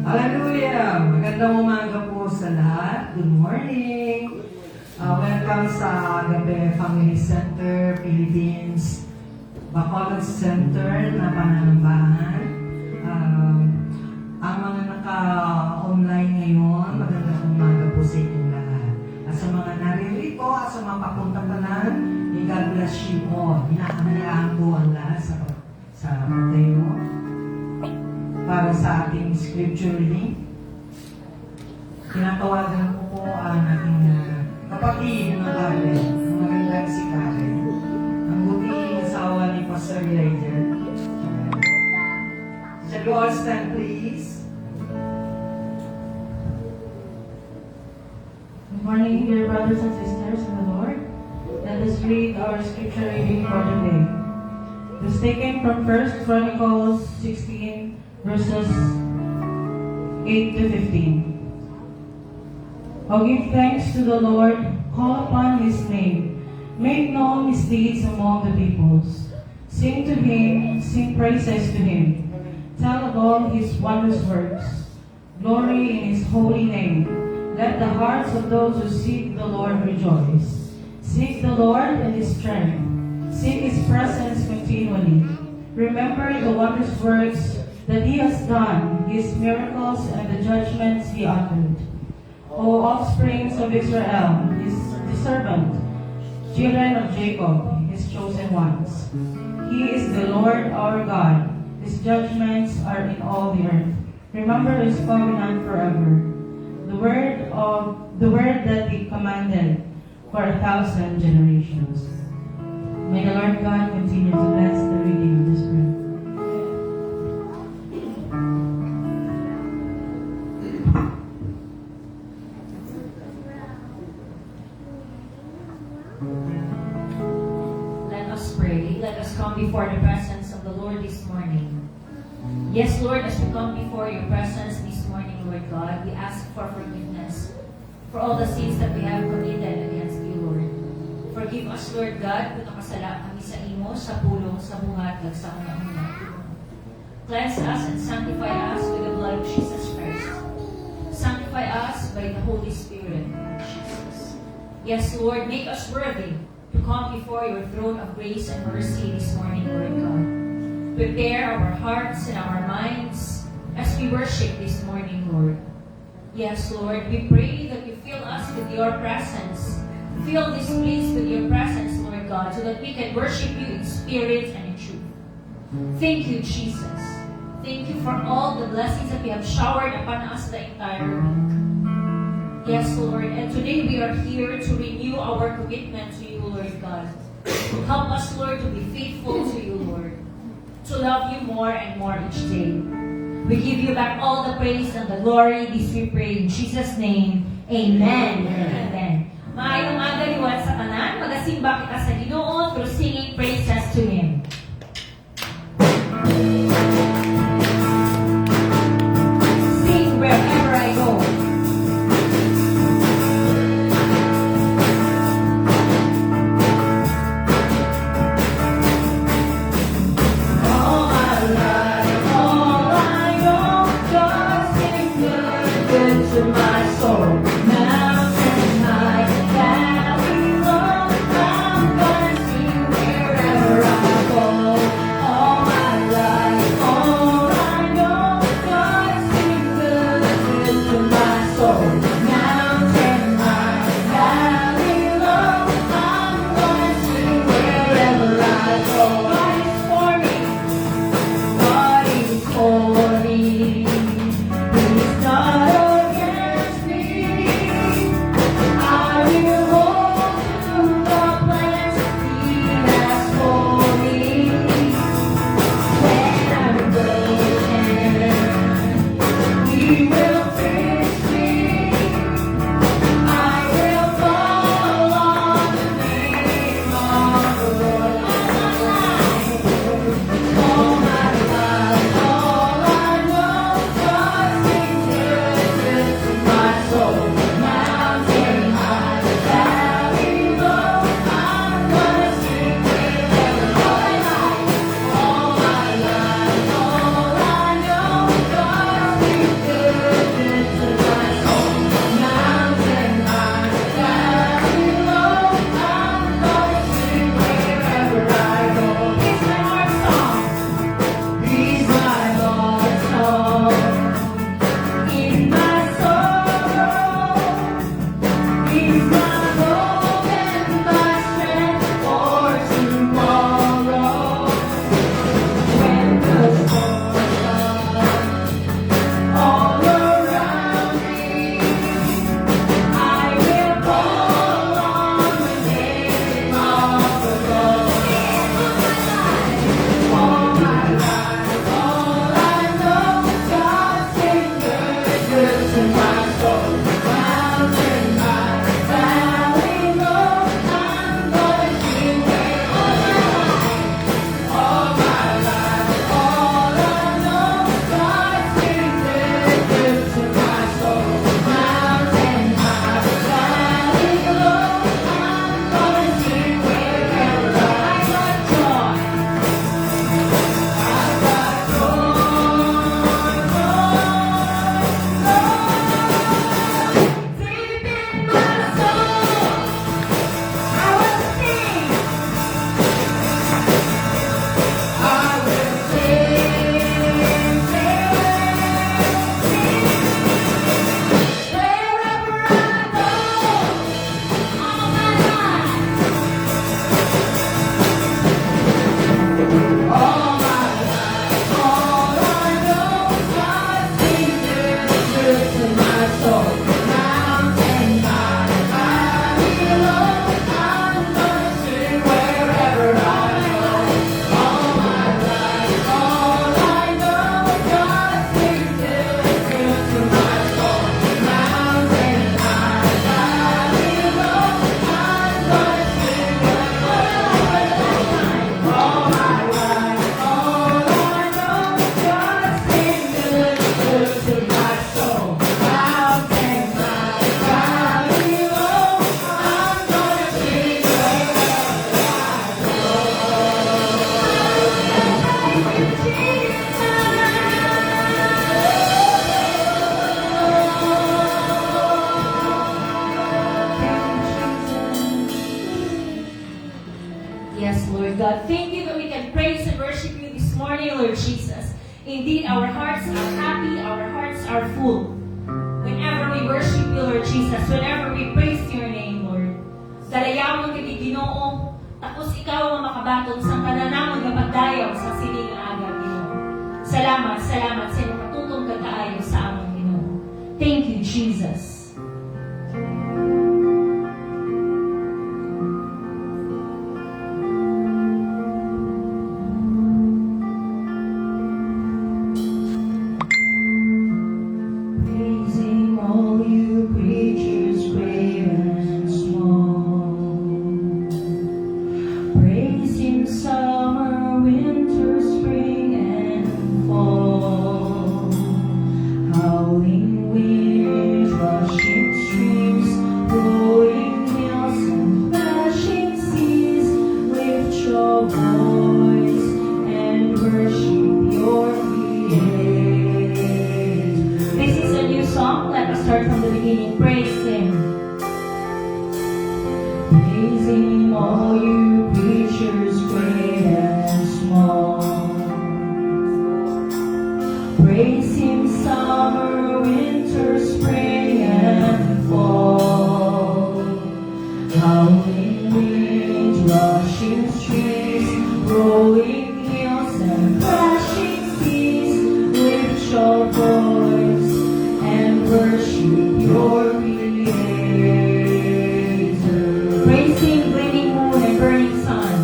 Hallelujah! Magandang umaga po sa lahat. Good morning! Welcome sa Agape Family Center, Philippines, Bacolod Center na pananambahan. Ang mga naka-online ngayon, magandang umaga po sa inyong lahat. At sa mga naririto at sa mga papunta pa lang, God bless you all. Hinahanglaan po ang lahat sa pagtayo para sa ating scripture reading. Tinatawagan ko po ang ating kapatid na Karen, ang magandang si Karen, ang buting asawa ni Pastor Elijah. Shall you all stand, please? Good morning, dear brothers and sisters in the Lord. Let us read our scripture reading for the day. It is taken from 1 Chronicles 16, verses 8 to 15. Oh, give thanks to the Lord, call upon His name, make known His deeds among the peoples. Sing to Him, sing praises to Him, tell of all His wondrous works, glory in His holy name. Let the hearts of those who seek the Lord rejoice. Seek the Lord in His strength, seek His presence continually. Remember the wondrous works that He has done, His miracles and the judgments He uttered. O offsprings of Israel, His servant, children of Jacob, His chosen ones. He is the Lord our God. His judgments are in all the earth. Remember His covenant forever. The word that He commanded for 1,000 generations. May the Lord God continue to bless the reading of His word. Let us pray. Let us come before the presence of the Lord this morning. Yes, Lord, as we come before your presence this morning, Lord God, we ask for forgiveness for all the sins that we have committed against you, Lord. Forgive us, Lord God, kung nakasala kami sa imo, sa pulong, sa buhat, ag sa unang-una. Cleanse us and sanctify us with the blood of Jesus Christ. Sanctify us by the Holy Spirit, Jesus. Yes, Lord, make us worthy to come before your throne of grace and mercy this morning, Lord God. Prepare our hearts and our minds as we worship this morning, Lord. Yes, Lord, we pray that you fill us with your presence. Fill this place with your presence, Lord God, so that we can worship you in spirit and in truth. Thank you, Jesus. Thank you for all the blessings that you have showered upon us the entire week. Yes, Lord, and today we are here to renew our commitment to you, Lord God. Help us, Lord, to be faithful to you, Lord, to love you more and more each day. We give you back all the praise and the glory. This we pray in Jesus' name. Amen. Amen. Maayong umaga liwan sa kanan. Magasimba kita sa Ginoo through singing praises to Him. Sing wherever I go. To my soul, mountain high, valley low, I'm gonna sing wherever I Jesus. Indeed, our hearts are happy, our hearts are full. Whenever we worship you, Lord Jesus, whenever we praise your name, Lord, dalayawan ka di Ginoo, tapos ikaw ang makabatong sa kananamon nga pagdayaw sa sining aga, Ginoo. Salamat, salamat sa iyong katutong kagaayo sa aming Ginoo. Thank you, Jesus. Praise him, all you creatures, great and small. Praise him, summer, winter, spring, and fall. Howling winds, rushing streams, blowing hills, and flashing seas. Lift your voice and worship your Creator. This is a new song. Let us start from the beginning. Praise him. Praise him, all you creatures, great and small. Praise him, summer, winter, spring, and fall. Howling winds, rushing streams, rolling hills, and crashing seas. Lift your voice and worship your Creator. Praise him, gleaming moon and burning sun.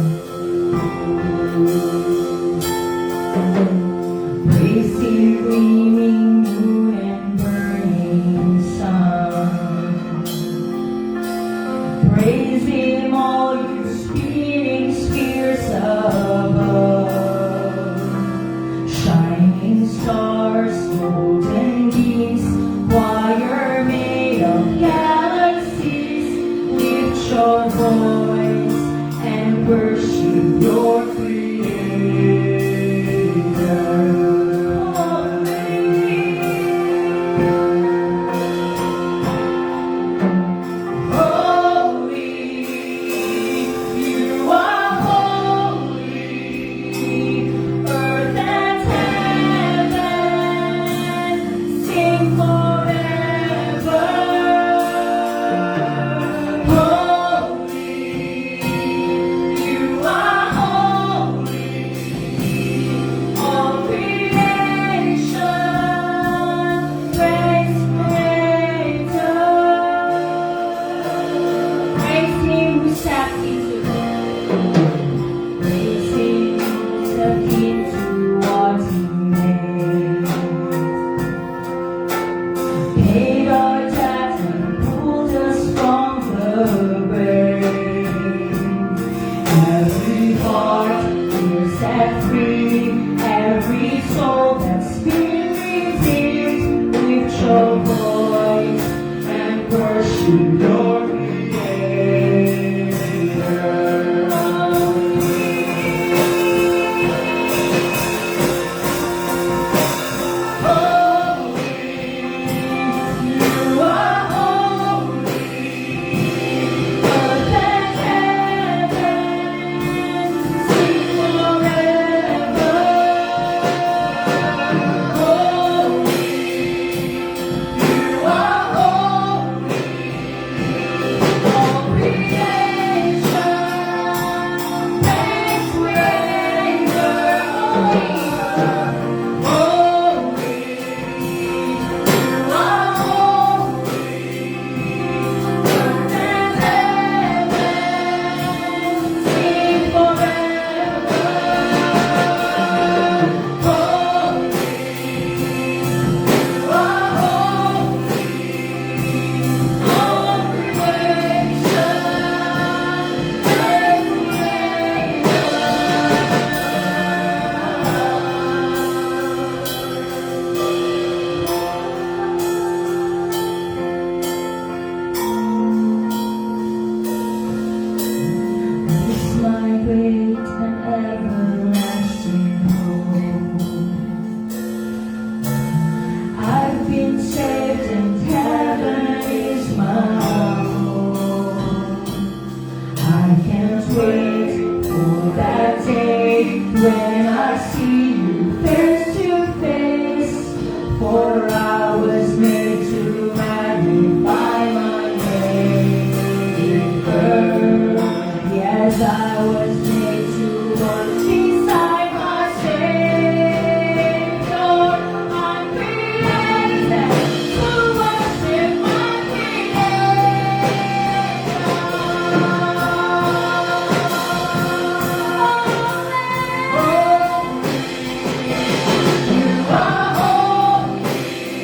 Praise him, gleaming moon and burning sun. Praise him, all you spinning spheres above. Shining stars, For I was made to magnify my Maker. Yes, I was made to walk beside my Savior. I'm created to worship my Creator. You are holy.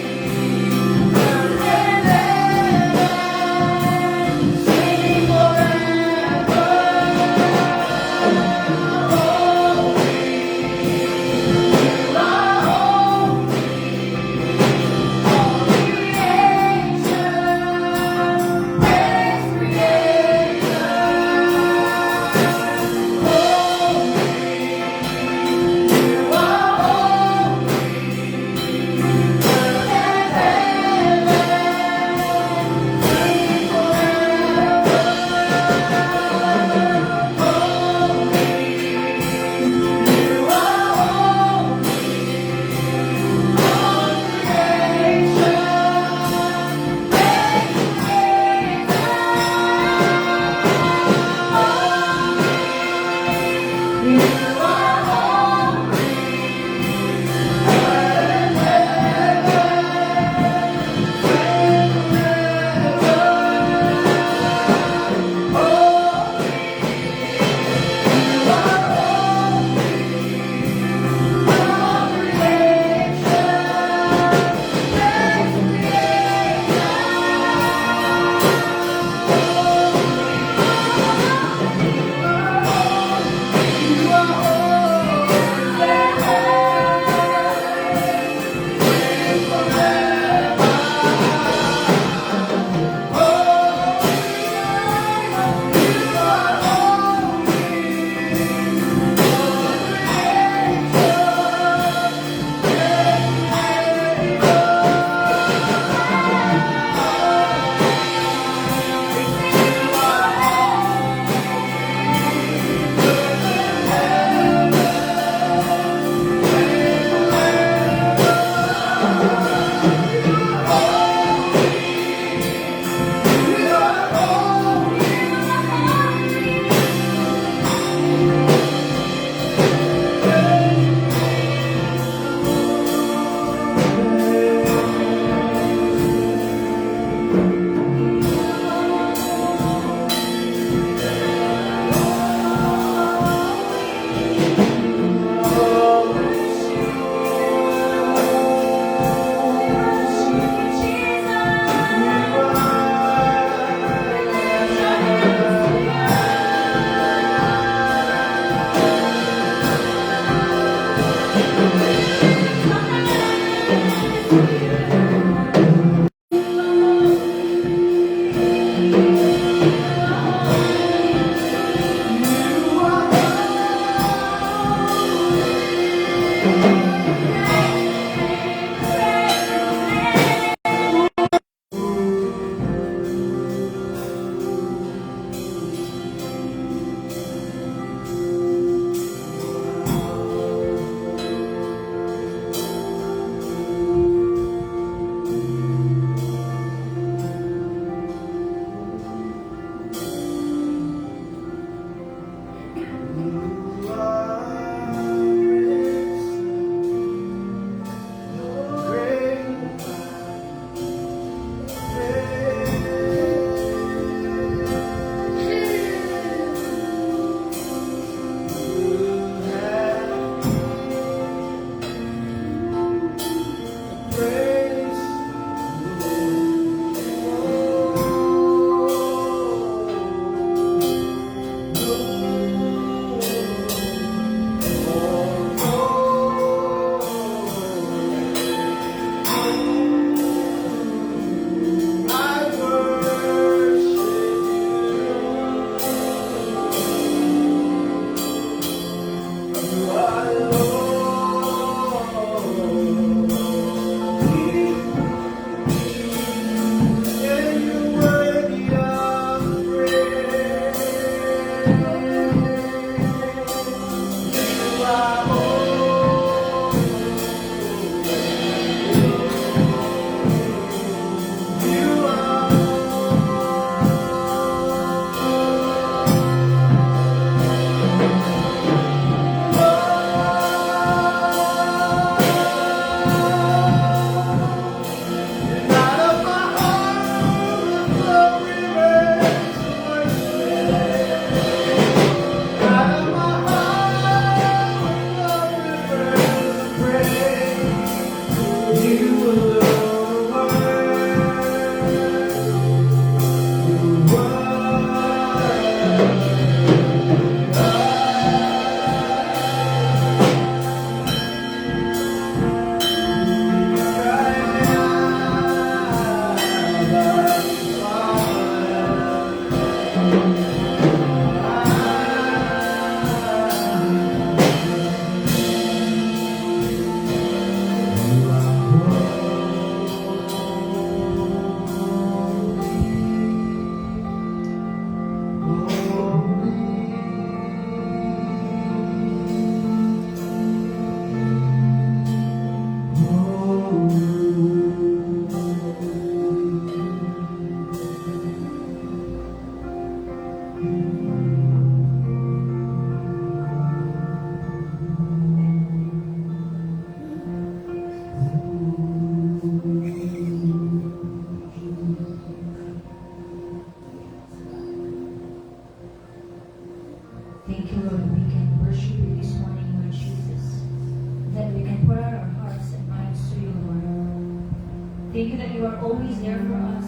Thank you that you are always there for us.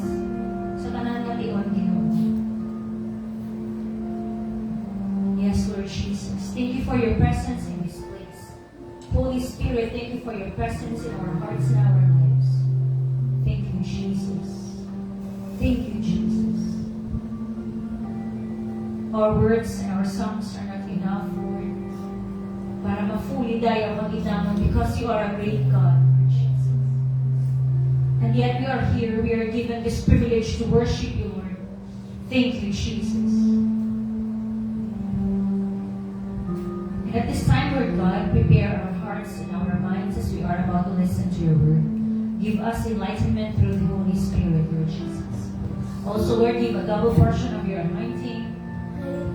Sa tanan nga tiyon, Ginoo. Yes, Lord Jesus. Thank you for your presence in this place. Holy Spirit, thank you for your presence in our hearts and our lives. Thank you, Jesus. Thank you, Jesus. Our words and our songs are not enough, Lord, para ma-fully tayo mag-inamon because you are a great God, Lord Jesus. And yet we are here, we are given this privilege to worship you, Lord. Thank you, Jesus. And at this time, Lord God, prepare our hearts and our minds as we are about to listen to your word. Give us enlightenment through the Holy Spirit, Lord Jesus. Also, Lord, give a double portion of your anointing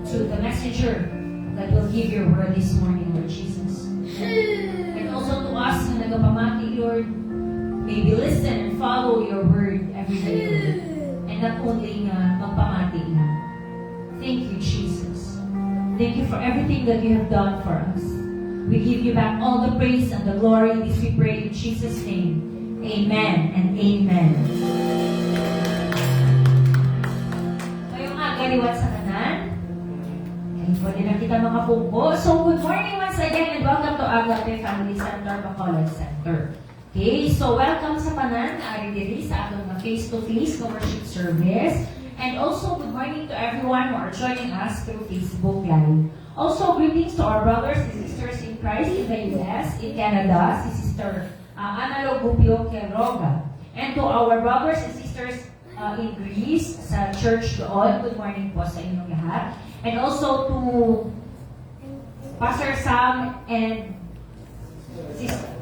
to the messenger that will give your word this morning, Lord Jesus. And also to us na nagapamati, Lord, may we listen and follow your word every day, Lord. And not only magpamati lang. Thank you, Jesus. Thank you for everything that you have done for us. We give you back all the praise and the glory. This we pray in Jesus' name. Amen and amen. Ngayong aga, liwat sa kanan. Pwede na kita makapungpo. So, good morning once again and welcome to Agape Family Center, Bacolod Center. Okay, so welcome sa panan na ari diri sa atong face-to-face worship service. And also, good morning to everyone who are joining us through Facebook Live. Also, greetings to our brothers and sisters in Christ in the US, in Canada, si Sister Ana Logupio Queroga. And to our brothers and sisters in Greece, sa church doon, good morning po sa inyong lahat. And also to Pastor Sam and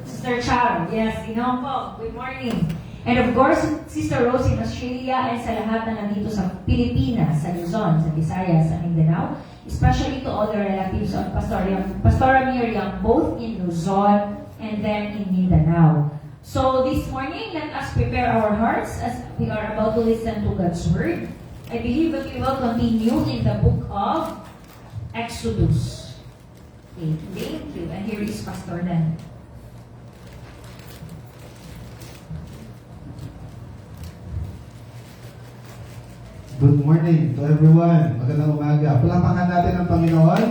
Sister Charo. Yes, po. Good morning. And of course, Sister Rose in Australia and sa lahat na nandito sa Pilipinas, sa Luzon, sa Visayas, sa Mindanao. Especially to all the relatives of Pastora Miriam, both in Luzon and then in Mindanao. So this morning, let us prepare our hearts as we are about to listen to God's Word. I believe that we will continue in the book of Exodus. Okay, thank you. And here is Pastor Dan. Good morning to everyone. Magandang umaga. Palapakan natin ang Panginoon.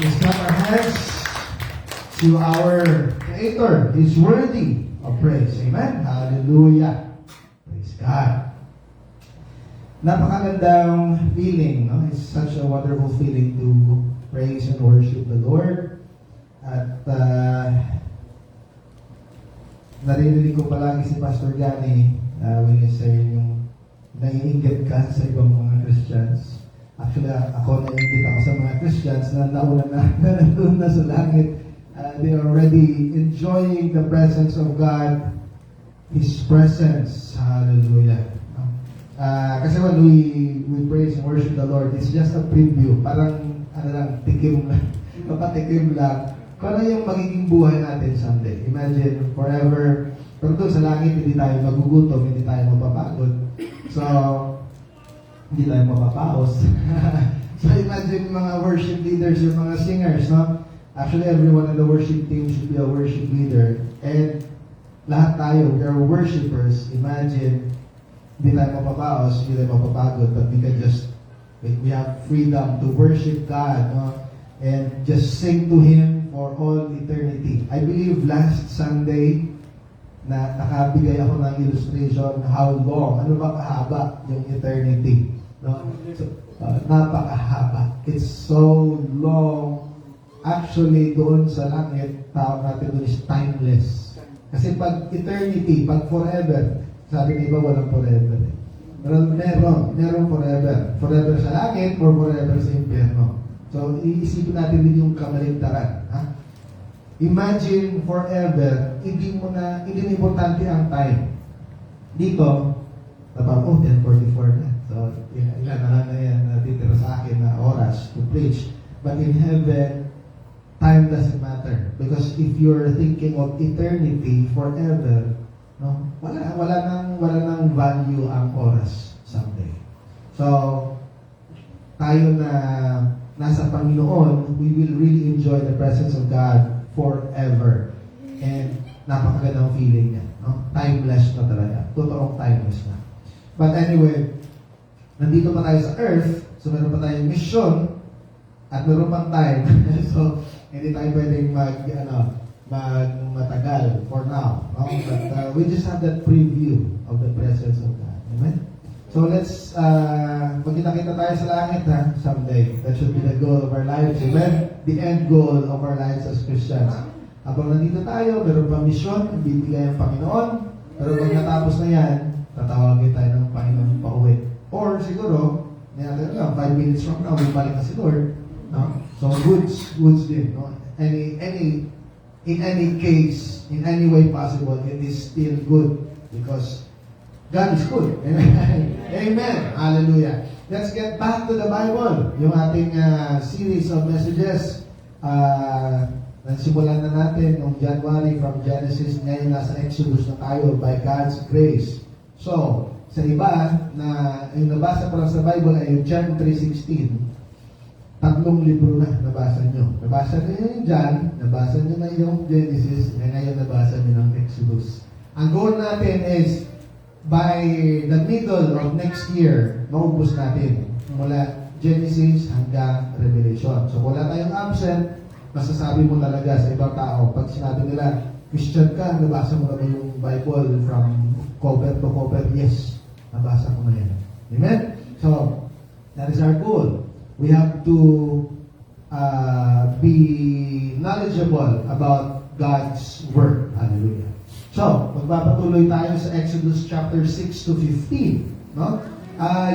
Please clap our hands to our Creator. He's worthy of praise. Amen? Hallelujah. Praise God. Napakagandang feeling, no? It's such a wonderful feeling to praise and worship the Lord. At narinig ko palagi si Pastor Gani when he said yung naiinggit ka sa ibang mga Christians. Actually, ako naiinggit ako sa mga Christians na nauna na nandun na sa langit. They are already enjoying the presence of God, His presence. Hallelujah. Kasi when we praise and worship the Lord, it's just a preview. Parang, tikim lang. Papatikim lang. Kung ano yung magiging buhay natin someday. Imagine, forever. Pero doon sa langit, hindi tayo magugutom, hindi tayo mapapagod. So, hindi tayo mapapaos. So, imagine mga worship leaders, yung mga singers, no? Actually, everyone in the worship team should be a worship leader. And lahat tayo, we are worshipers. Imagine, hindi tayo mapapaos, hindi tayo mapapagod, but we can just, we have freedom to worship God, no? And just sing to Him for all eternity. I believe last Sunday, na nakabigay ako ng illustration how long, ano ba kahaba yung eternity. No? So, napakahaba. It's so long. Actually, doon sa langit, tawag natin doon is timeless. Kasi pag eternity, pag forever, sabi ng iba walang forever. Pero meron forever. Forever sa langit or forever sa impyerno. So, iisipin natin din yung kamaligtaran. Ha? Imagine forever, hindi na importante ang time. Dito, tapos, 10:44 na. So, ilan na lang na yan natitira sa akin na oras to preach. But in heaven, time doesn't matter. Because if you're thinking of eternity, forever, no, wala nang value ang oras someday. So, tayo na nasa Panginoon, we will really enjoy the presence of God forever. And napakagandang feeling niya. No? Timeless na talaga. Totoong timeless na. But anyway, nandito pa tayo sa earth, so meron pa tayong mission, at meron pang time. So, hindi tayo pwedeng matagal for now. No? But we just have that preview of the presence of God. Amen? So let's, magkita-kita tayo sa langit someday. That should be the goal of our lives. Amen? The end goal of our lives as Christians. Habang nandito tayo, meron pa mission, ibibigay ang Panginoon. Pero pag natapos na yan, tatawagin tayo ng Panginoon pauwi. Or siguro, 5 minutes from now, bumalik na si Lord. No? So goods din. No? In any case, in any way possible, it is still good because God is good. Amen. Amen. Hallelujah. Let's get back to the Bible. Yung ating series of messages. Nasimulan na natin noong January from Genesis. Ngayon nasa Exodus na tayo by God's grace. So, sa iba na yung nabasa pa lang sa Bible ay yung John 3:16. 3 libro na nabasa nyo. Nabasa nyo yung John, nabasa nyo na yung Genesis, ngayon nabasa nyo ng Exodus. Ang goal natin is by the middle of next year, maubos natin mula Genesis hanggang Revelation. So wala tayong absent, masasabi mo talaga sa ibang tao. Pag sinabi nila, Christian ka, nabasa mo na ba yung Bible from cover to cover? Yes, nabasa ko na yan. Amen? So, that is our goal. We have to be knowledgeable about God's Word. Hallelujah. So, magpapatuloy tayo sa Exodus chapter 6 to 15. No?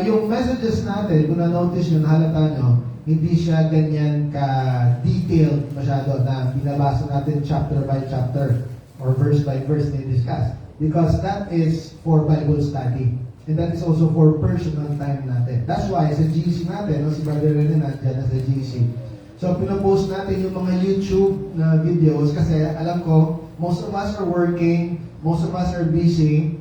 Yung messages natin, kung na-notice nyo, nahalata nyo, hindi siya ganyan ka-detailed masyado na binabasa natin chapter by chapter or verse by verse na discuss. Because that is for Bible study. And that is also for personal time natin. That's why sa GC natin, si Brother Rene nandiyan na sa GC. So, pinapost natin yung mga YouTube na videos kasi alam ko, most of us are working, most of us are busy,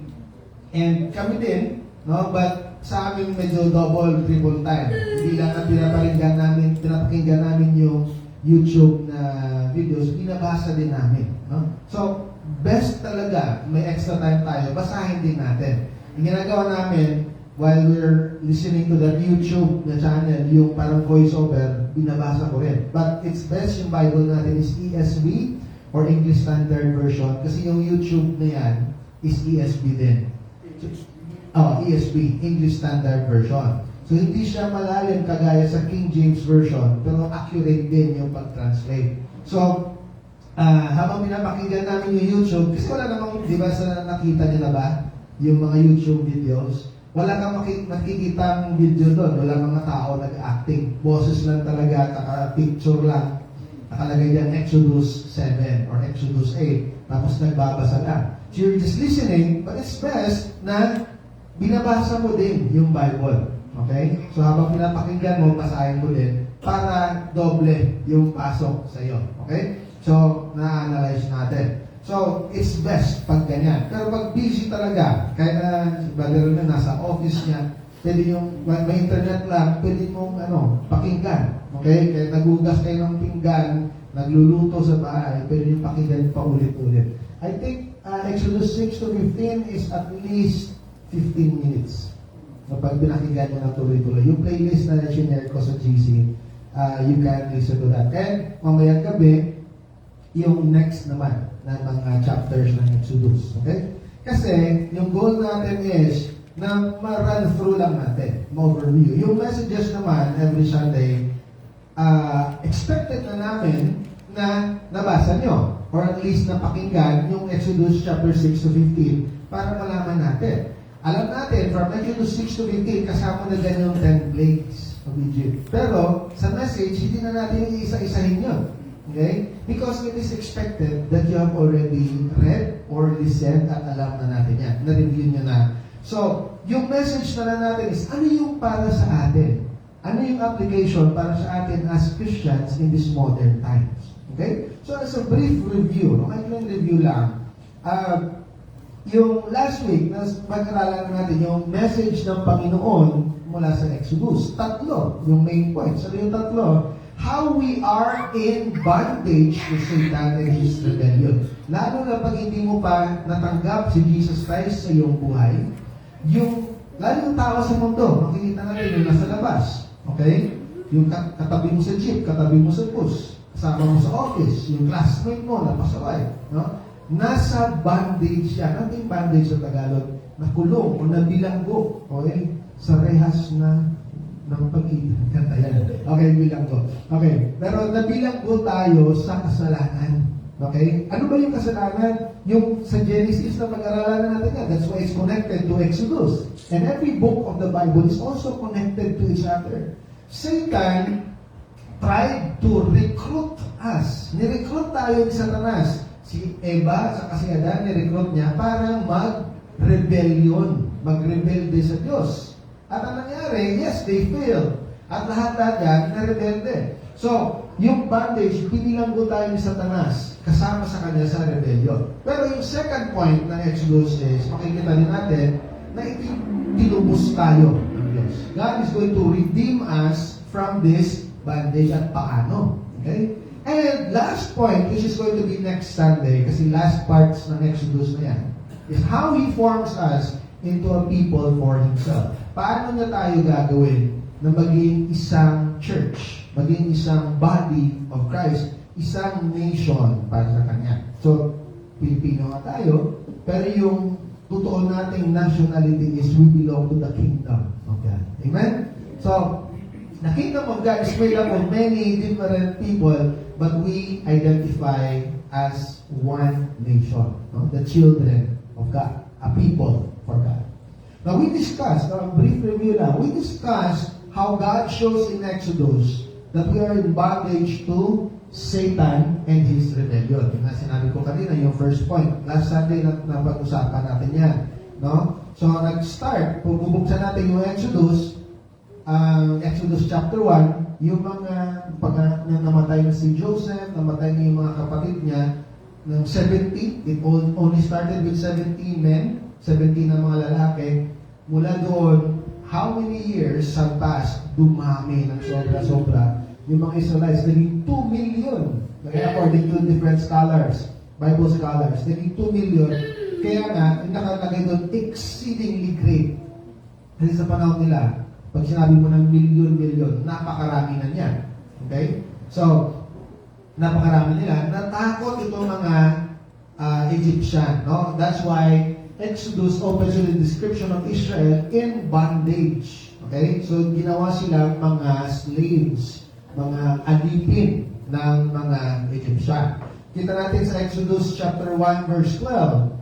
and kami din, no? But sa amin medyo double, triple time. Hindi lang na pinapakinggan namin yung YouTube na videos, binabasa din namin. No? So, best talaga, may extra time tayo, basahin din natin. Yung ginagawa namin, while we're listening to that YouTube na channel, yung parang voiceover, binabasa ko rin. But it's best yung Bible natin is ESV or English Standard Version kasi yung YouTube na yan is ESV din. ESV, English Standard Version. So hindi siya malalim kagaya sa King James Version pero accurate din yung pag-translate. So, habang pinapakinggan namin yung YouTube, kasi wala namang, di ba sa nakita niyo na ba? Yung mga YouTube videos, wala kang makikitang video doon. Wala mga tao nag-acting. Boses lang talaga, naka-picture lang. Nakalagay yan Exodus 7 or Exodus 8. Tapos nagbabasa lang. So you're just listening, but it's best na binabasa mo din yung Bible. Okay? So habang pinapakinggan mo, basahin mo din para doble yung pasok sa iyo. Okay? So, na-analyze natin. So, it's best pag ganyan. Pero pag busy talaga, kahit na si Brother na nasa office niya, pwede yung, may internet lang, pwede mong pakinggan. Okay? Kaya nagugas kayo ng pinggan, nagluluto sa bahay, pwede yung pakinggan pa ulit-ulit. I think Exodus 6 to 15 is at least 15 minutes. Kapag pinakinggan nyo na tuloy-tuloy. Yung playlist na sinare ko sa GC, you can listen to that. And mamayang gabi, yung next naman na mga chapters ng Exodus. Okay? Kasi, yung goal natin is na ma-run through lang natin, ma-overview. Yung messages naman, every Sunday, expected na namin na nabasa nyo or at least napakinggan yung Exodus chapter 6 to 15 para malaman natin. Alam natin, from Exodus 6 to 15, kasama na dyan yung 10 plagues of Egypt. Pero, sa message, hindi na natin iisa-isahin yun. Okay? Because it is expected that you have already read or listened at alam na natin yan. Na-review nyo na. So, yung message na lang natin is, ano yung para sa atin? Ano yung application para sa atin as Christians in these modern times? Okay? So, as a brief review, maikling review lang, yung last week, pag-aralan natin yung message ng Panginoon mula sa Exodus. 3 yung main points. Ano yung 3? How we are in bondage to Satan and his rebellion. Lalo na pag hindi mo pa natanggap si Jesus Christ sa iyong buhay, lalo yung tao sa mundo, makikita natin yung nasa labas. Okay? Yung katabi mo sa jeep, katabi mo sa bus, kasama mo sa office, yung classmate mo na pasaway. No? Nasa bondage yan. Ano yung bondage sa Tagalog? Nakulong o nabilanggo. Okay? Sa rehas ng pag-ibig. Kanta yan. Okay, bilanggo. Okay. Pero nabilanggo tayo sa kasalanan. Okay? Ano ba yung kasalanan? Yung sa Genesis na pag-aralan natin yan. That's why it's connected to Exodus. And every book of the Bible is also connected to each other. Satan tried to recruit us. Nirecruit tayo ni Satanas. Si Eva sa si Adan, nirecruit niya para mag-rebellion. Mag-rebelde sa Diyos. At ang nangyari, yes, they failed. At lahat yan, na-rebelde. So, yung bondage, pinilanggo tayo ni Satanas kasama sa kanya sa rebellion. Pero yung second point ng Exodus is, makikita din natin na itinubos tayo ng Diyos. God is going to redeem us from this bondage. At paano? Okay? And last point, which is going to be next Sunday, kasi last parts ng Exodus na yan, is how He forms us into a people for Himself. Paano niya tayo gagawin na maging isang church, maging isang body of Christ, isang nation para sa Kanya. So, Pilipino nga tayo, pero yung totoo nating nationality is we belong to the kingdom of God. Amen? So, the kingdom of God is made up of many different people, but we identify as one nation, no? The children of God, a people for God. Now, we discussed, a brief review now, we discussed how God shows in Exodus that we are in bondage to Satan and his rebellion. Yung nga sinabi ko kanina, yung first point. Last Sunday na pag-usapan natin yan. No? So, nag-start, bubuksan natin yung Exodus, Exodus chapter 1, yung mga namatay na si Joseph, namatay na yung mga kapatid niya, ng 70, it only started with 17 men, 17 na mga lalaki. Mula doon, how many years have passed? Dumami ng sobra-sobra. Yung mga Israelites, naging 2 million. According to different scholars, Bible scholars, naging 2 million. Kaya nga, yung nakalagay doon, exceedingly great. Kasi sa panahon nila, pag sinabi mo ng milyon-milyon, napakarami na niyan. Okay? So, napakarami nila. Natakot itong mga Egyptian. No? That's why Exodus opens with the description of Israel in bondage. Okay? So, ginawa silang mga slaves, mga alipin ng mga Egyptian. Kita natin sa Exodus chapter 1 verse 12.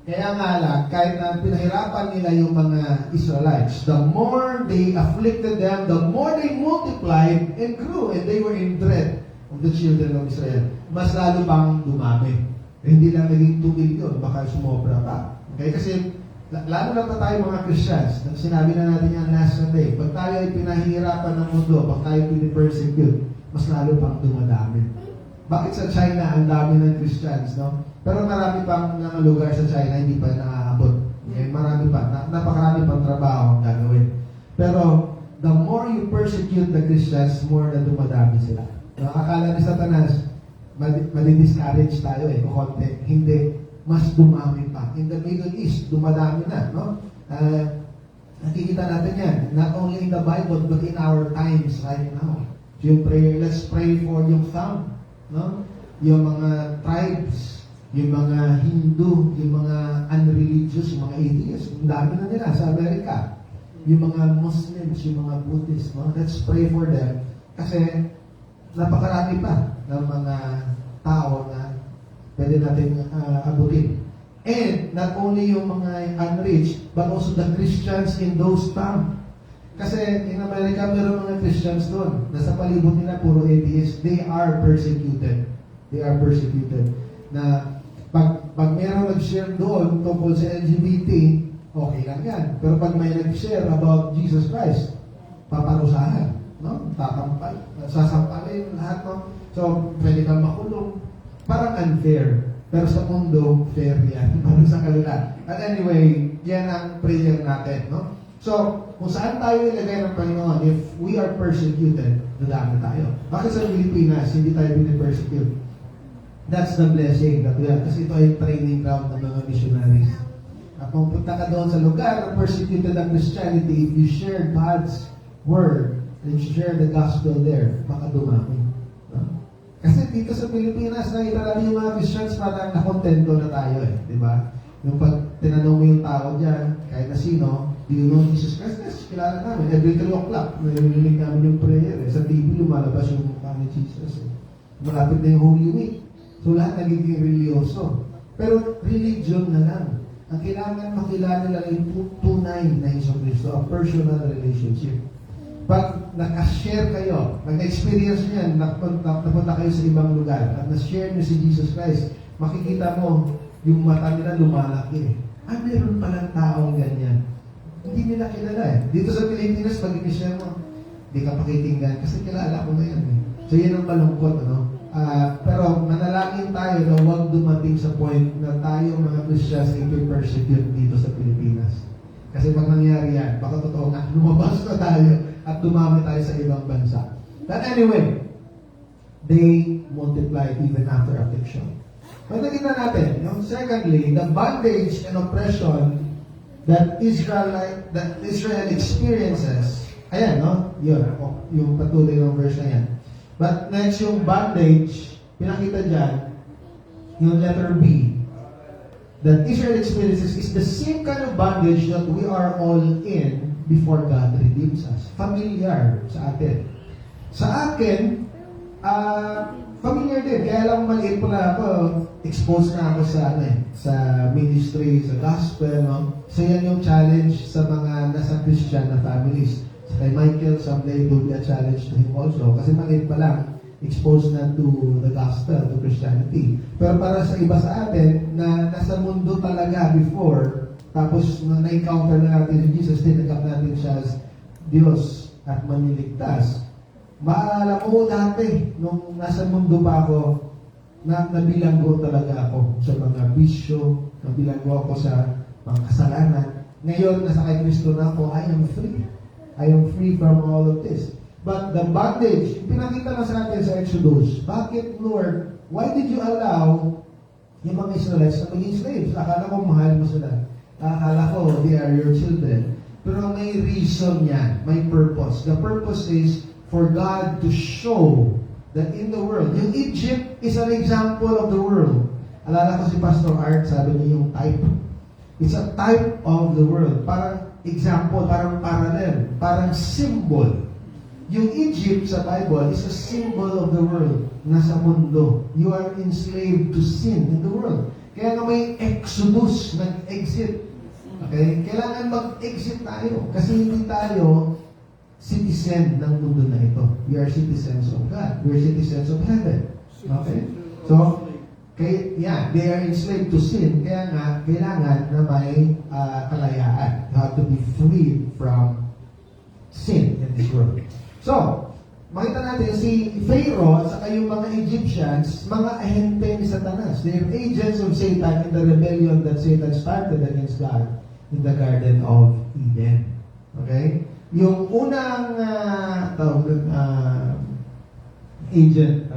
Kaya nga lang, kahit na pinahirapan nila yung mga Israelites, the more they afflicted them, the more they multiplied and grew, and they were in dread of the children of Israel. Mas lalo pang dumami. Hindi lang naging 2 million, baka sumobra pa. Okay? Kasi lalo na tayo mga Christians, sinabi na natin yan last Sunday, pag tayo ay pinahihirapan ng mundo, pag tayo pinipersecute, mas lalo pang dumadami. Bakit sa China ang dami ng Christians, no? Pero marami pang mga lugar sa China hindi pa naaabot. Okay? Marami pa, napakarami pang trabaho ang gagawin. Pero the more you persecute the Christians, more na dumadami sila. No? Akala ni Satanas, mali-discourage tayo o konti. Hindi. Mas dumami pa. In the Middle East, dumadami na, no? Nakikita natin yan. Not only in the Bible, but in our times right now. Yung prayer, let's pray for yung sound, no? Yung mga tribes, yung mga Hindu, yung mga unreligious, yung mga atheists, ang dami na nila sa Amerika. Yung mga Muslims, yung mga Buddhists, no? Let's pray for them. Kasi napakarami pa ng mga tao na pwede natin abutin. And not only yung mga unreached, but also the Christians in those towns. Kasi in America, meron mga Christians doon. Nasa palibot nila, puro atheists. They are persecuted. They are persecuted. Na pag meron nag-share doon tungkol sa LGBT, okay lang yan. Pero pag may nag-share about Jesus Christ, paparusahan. No? Tatampal. Sasampalin lahat. No? So, pwede kang makulong. Parang unfair. Pero sa mundo, fair yan. Parang sa kanila. And anyway, yan ang prayer natin. No? So, kung saan tayo ilagay ng Panginoon, if we are persecuted, dadami tayo. Bakit sa Pilipinas, hindi tayo pinipersecute? That's the blessing that we have. Kasi ito ay training ground ng mga missionaries. At kung punta ka doon sa lugar na persecuted ang Christianity, if you share God's word and you share the gospel there, baka dumami. No? Kasi dito sa Pilipinas, nakita natin yung mga Christians parang nakontento na tayo eh. Di ba? Yung pag tinanong mo yung tao dyan, kahit na sino, do you know Jesus Christ? Yes, kilala namin. Every 3 o'clock, narinig namin yung prayer eh. Sa TV, lumalabas yung mukha ni Jesus eh. Malapit na yung Holy Week. So lahat nagiging religyoso. Pero religion na lang. Ang kailangan makilala nila yung tunay na Hesus Kristo, a personal relationship. Pag nakashare kayo, nag-experience nyo yan, napunta kayo sa ibang lugar, at na-share nyo si Jesus Christ, makikita mo, yung mata nila lumalaki. Meron palang taong ganyan. Hindi nila kilala eh. Dito sa Pilipinas, pag i-share mo, hindi ka pakitinggan kasi kilala ko na yan eh. So yan ang malungkot, ano? Pero manalangin tayo na huwag dumating sa point na tayo mga Christians ay persecute dito sa Pilipinas. Kasi pag nangyari yan, baka totoo na, lumabas na tayo at dumami tayo sa ibang bansa. But anyway, they multiplied even after affliction. But nakita natin, secondly, the bondage and oppression that Israel experiences, ayan, no? Yun, yung patuloy ng verse na yan. But next, yung bondage, pinakita dyan, yung letter B, that Israel experiences is the same kind of bondage that we are all in before God redeems us. Familiar sa atin. Sa akin, familiar din. Kaya lang maliit pa na ako, exposed na ako sa ministry, sa gospel, no? So yan yung challenge sa mga nasa Christian na families. Kay Michael, someday it will be a challenge to him also. Kasi maliit pa lang, exposed na to the gospel, to Christianity. Pero para sa iba sa atin, na nasa mundo talaga before, tapos na-encounter na natin si Jesus, tinagap natin siya as Diyos at maniligtas. Maalala mo dati, nung nasa mundo pa ako, nabilanggo talaga ako sa mga bisyo, nabilanggo ako sa mga kasalanan. Ngayon, nasa kay Kristo na ako, I am free. I am free from all of this. But the bondage, pinakita na sa atin sa Exodus, bakit, Lord, why did you allow yung mga Israelites na maging slaves? Akala ko mahal mo sila. Akala ko they are your children. Pero may reason yan, may purpose. The purpose is for God to show that in the world, yung Egypt is an example of the world. Alala ko si Pastor Art, sabi niya yung type. It's a type of the world. Parang example, parang parallel, parang symbol. Yung Egypt sa Bible is a symbol of the world. Nasa mundo. You are enslaved to sin in the world. Kaya nga may exodus, nag-exit. Okay? Kailangan mag-exit tayo. Kasi hindi tayo citizen ng mundo na ito. We are citizens of God. We are citizens of heaven. Okay? So, they are enslaved to sin. Kaya nga, kailangan na may kalayaan. You have to be freed from sin in this world. So, makita natin si Pharaoh at saka yung mga Egyptians, mga ahente ni Satanas. They are agents of Satan in the rebellion that Satan started against God in the Garden of Eden. Okay? Yung unang agent,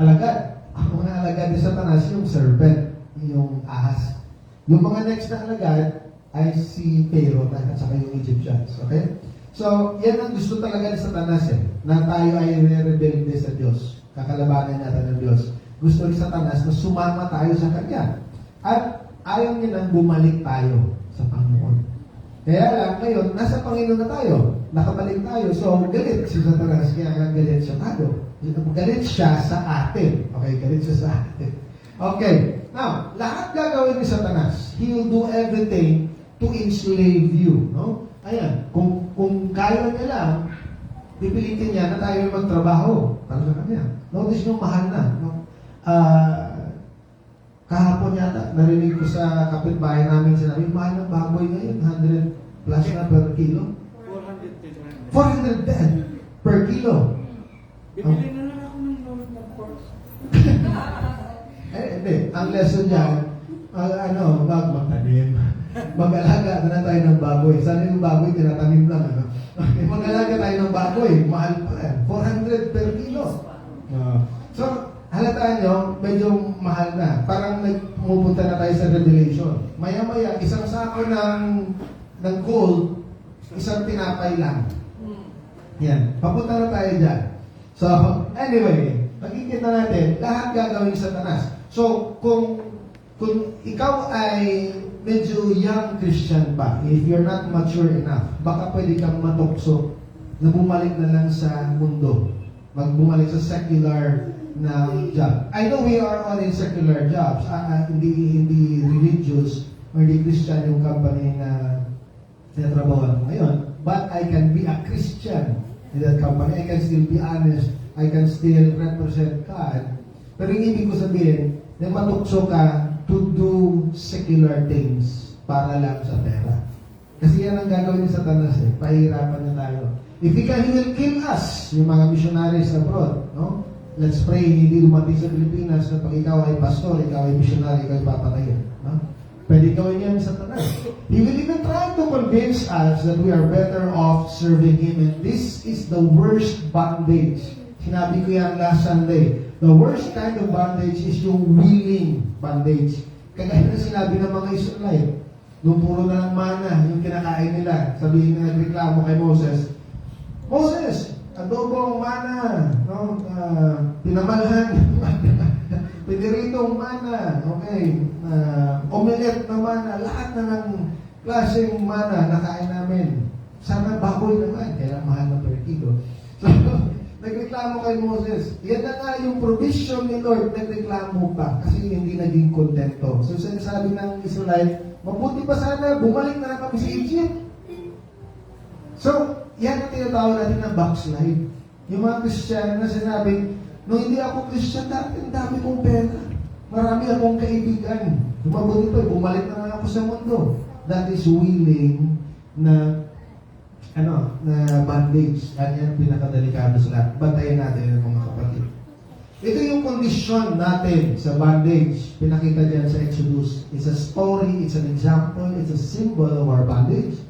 alagad. Ang mga alagad ni Satanas, yung serpent, yung ahas. Yung mga next na alagad ay si Pharaoh at saka yung Egyptians. Okay? So, yan ang gusto talaga ni Satanas na tayo ay rebelde sa Diyos. Kakalabanan natin ng Diyos. Gusto ni Satanas na sumama tayo sa Kanya. At ayaw niya nang bumalik tayo sa Panginoon. Kaya lang, ngayon, nasa Panginoon na tayo. Nakabalik tayo. So, galit si Satanas. Kaya nga galit siya tayo. Galit siya sa atin. Okay, galit siya sa atin. Okay. Now, lahat gagawin ni Satanas. He will do everything to enslave you. No? Ayan. Kung kaya niya lang, pipilitin niya na tayo magtrabaho para sa kanya. Notice nyo, mahal na. No? Kahapon yata, narinig ko sa kapitbahay namin sinabi, mahal ng baboy ngayon, 100 plus na per kilo. 410 per kilo. Bibili na lang ako ng load ng course. Hindi. Ang lesson dyan, magtanim. Mag-alaga na tayo ng baboy. Sana yung baboy, tinatanim lang. Ano? Mag-alaga tayo ng baboy. Mahal pa yan. 400 per kilo. So, halataan nyo, medyo mahal na. Parang pumupunta na tayo sa Revelation. Maya-maya, isang sako ng gold, isang tinapay lang. Yan. Papunta na tayo dyan. So, anyway, makikita natin, lahat gagawin sa Satanas. So, kung ikaw ay medyo young Christian pa, if you're not mature enough, baka pwede kang matukso na bumalik na lang sa mundo. Magbumalik sa secular na job. I know we are all in secular jobs. Hindi religious or hindi Christian yung company na tinatrabawan ko ngayon. But I can be a Christian in that company. I can still be honest. I can still represent God. Pero yung ibig ko sabihin, na matukso ka to do secular things para lang sa pera. Kasi yan ang gagawin ni Satanas eh. Pahirapan niya tayo. If he will kill us, yung mga missionaries abroad, no? Let's pray, hindi dumating sa Pilipinas na pag ikaw ay pastor, ikaw ay missionary, ikaw ay papatayin. No? Pwede gawin yan ni Satanas. He will even try to convince us that we are better off serving Him. And this is the worst bondage. Sinabi ko yan last Sunday. The worst kind of bondage is yung willing bondage. Kagaya na sinabi ng mga Israelite, nung puro na lang mana, yung kinakain nila, sabihin na nagreklamo kay Moses, Moses, adobong mana, no? Pinamalhan, piniritong mana, okay, omelette na mana, lahat na ng klaseng mana nakain namin. Sana baboy naman, kaya mahal na per kilo. So, nagreklamo kay Moses. Yan na nga yung provision ni Lord, nagreklamo pa kasi hindi naging kontento. So, sinasabi ng Israelite, mabuti pa sana, bumalik na lang kami sa Egypt. So, yan ang tinatawag natin na backslide. Yung mga Christian na sinabi, nung hindi ako Christian, dati ang dami kong pera. Marami akong kaibigan. Mabuti pa, bumalik na lang ako sa mundo. That is willing na bondage. Yan yung pinakadelikado sa lahat. Bantayan natin yung mga kapatid. Ito yung kondisyon natin sa bondage. Pinakita diyan sa Exodus. It's a story, it's an example, it's a symbol of our bondage.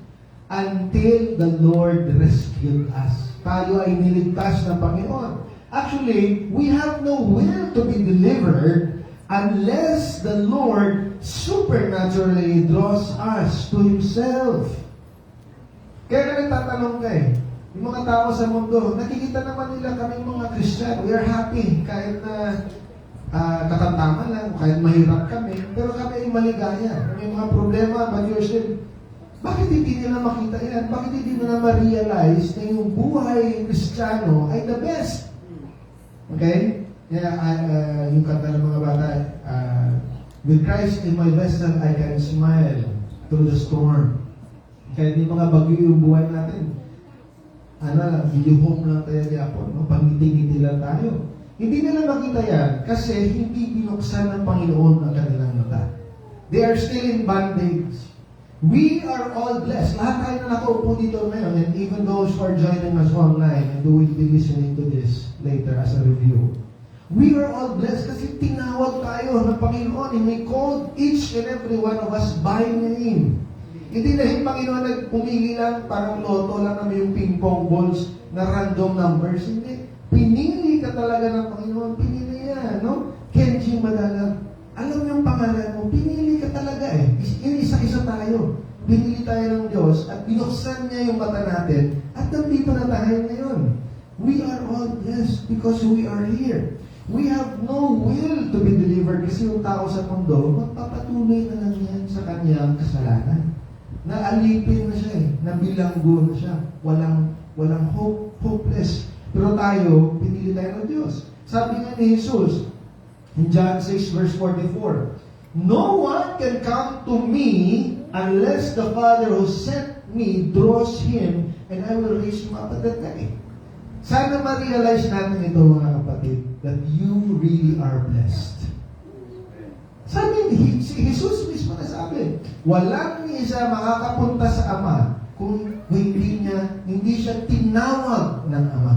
Until the Lord rescued us. Tayo ay niligtas ng Panginoon. Actually, we have no will to be delivered unless the Lord supernaturally draws us to Himself. Kaya nagtatanong ka yung mga tao sa mundo, nakikita naman nila kaming mga Christian. We are happy kahit na katamtaman lang, kahit mahirap kami, pero kami ay maligaya. May mga problema, but you're still, bakit hindi nila makita yan? Bakit hindi nila ma-realize na yung buhay Kristiyano ay the best? Okay? Kaya yung kanta ng mga bata, with Christ in my vessel, I can smile through the storm. Kaya yung mga bagyo yung buhay natin, home lang tayo yapon, no? Pangiti-ngiti lang tayo. Hindi nila makita yan kasi hindi binuksan ng Panginoon ang kanilang mata. They are still in bondage. We are all blessed. Lahat tayo na nakaupo dito ngayon, and even those who are joining us online and who will be listening to this later as a review. We are all blessed kasi tinawag tayo ng Panginoon, and He called each and every one of us by name. Hindi na yung Panginoon nagpumili lang, parang loto lang naman yung ping-pong balls na random numbers. Hindi. Pinili ka talaga ng Panginoon. Pinili yan, no? Kenji Madalag. Alam yung pangalan mo, pinili ka talaga eh. Isa-isa tayo. Pinili tayo ng Diyos at binuksan niya yung mata natin at nandito na tayo ngayon. We are all blessed because we are here. We have no will to be delivered kasi yung tao sa mundo, magpapatuloy na lang yan sa kanyang kasalanan. Naalipin na siya eh. Nabilanggo na siya. Walang hope, hopeless. Pero tayo, pinili tayo ng Diyos. Sabi nga ni Jesus, in John 6 verse 44, no one can come to me unless the Father who sent me draws him and I will raise him up at that day. Sana ma-realize natin ito mga kapatid, that you really are blessed. Sabi ni Jesus mismo na sabi, walang isa makakapunta sa Ama kung hindi siya tinawag ng Ama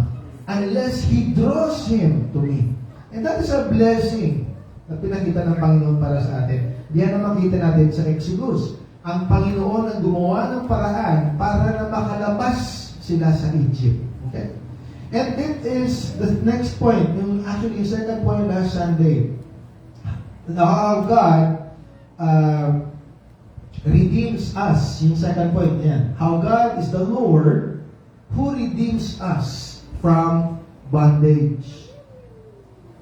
unless He draws him to me. And that is a blessing na pinakita ng Panginoon para sa atin. Diyan na makita natin sa Exodus. Ang Panginoon ang gumawa ng paraan para na makalabas sila sa Egypt. Okay? And it is the next point, actually yung second point last Sunday. How God redeems us. Yung second point yan. How God is the Lord who redeems us from bondage.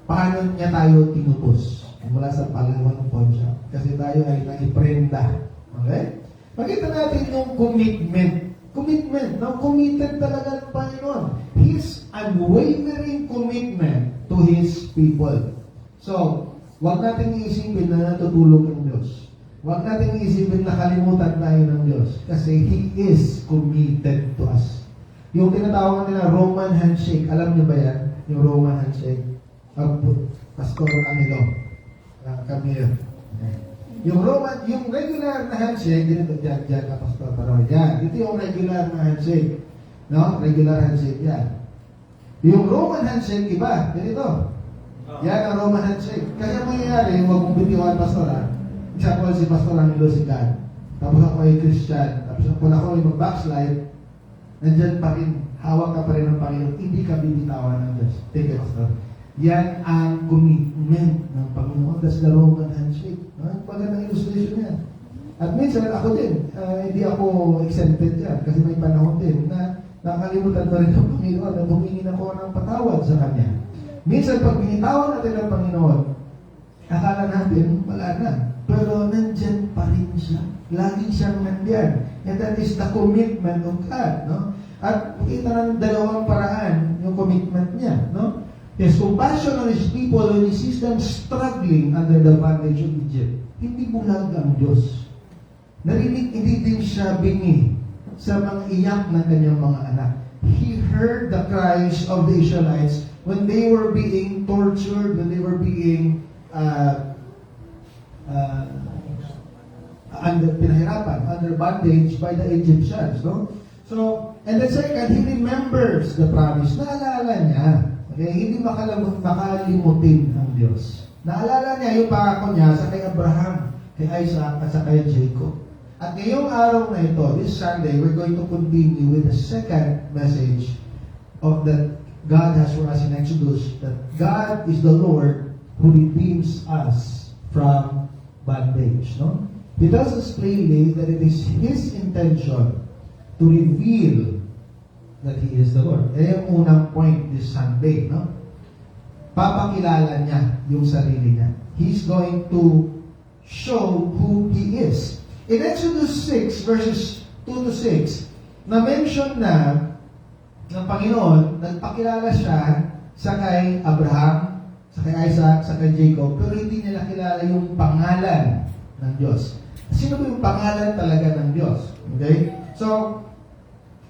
Paano niya tayo tinubos? Mula sa palawan ng Pontiac. Kasi tayo ay naiprenda. Okay? Makita natin yung commitment. Commitment. Now, committed talaga ng Panginoon. His unwavering commitment to His people. So, huwag natin iisipin na natutulog ng Diyos. Huwag natin iisipin na kalimutan tayo ng Diyos. Kasi He is committed to us. Yung tinatawag nila Roman handshake. Alam niyo ba yan? Yung Roman handshake. Pastor Camilo. Camilo. Yung regular na handshake, ganito, dyan ka, Pastor Paroy. Yan. Ito yung regular na handshake. No? Regular handshake yan. Yung Roman handshake, iba. Ganito. Yan ang Roman handshake. Kasi ang mangyayari, huwag mong bitiwan, Pastor, ha? Example, si Pastor Angelo si God. Tapos ako ay Christian. Tapos kung ako ay mag-backslide, nandyan pa rin, hawak ka pa rin ng Panginoon. Hindi ka bibitawan ng Diyos. Take it, Pastor. Yan ang commitment ng Panginoon. That's the Roman handshake. Magandang illustration yan. At minsan, ako din, hindi ako exempted yan. Kasi may panahon din na nakalimutan pa rin ng Panginoon na humingin ako ng patawad sa Kanya. Minsan, pag binitawan natin ng Panginoon, akala natin, wala na. Pero nandyan pa rin siya. Lagi siyang nandyan. And that is the commitment of God. No? At makita ng dalawang paraan yung commitment niya. No? His compassion on His people when He sees them struggling under the bondage of Egypt. Hindi bulag ang Diyos. Narinig, hindi din siya bingi sa mga iyak ng kanyang mga anak. He heard the cries of the Israelites when they were being tortured, when they were being under bondage by the Egyptians. No? So, and the second, He remembers the promise. Naalala niya. Okay? Hindi makalimutin ang Diyos. Naalala niya yung pangako niya sa kay Abraham, kay Isaac, at sa kay Jacob. At ngayong araw na ito, this Sunday, we're going to continue with the second message of that God has for us in Exodus, that God is the Lord who redeems us from bondage. No? He tells us plainly that it is His intention to reveal that He is the Lord. Yung unang point this Sunday. No? Papakilala niya yung sarili niya. He's going to show who He is. In Exodus 6, verses 2 to 6, na-mention na ng Panginoon, nagpakilala siya sa kay Abraham, sa kay Isaac, sa kay Jacob, pero hindi niya nakilala yung pangalan ng Diyos. Sino ba yung pangalan talaga ng Diyos? Okay? So,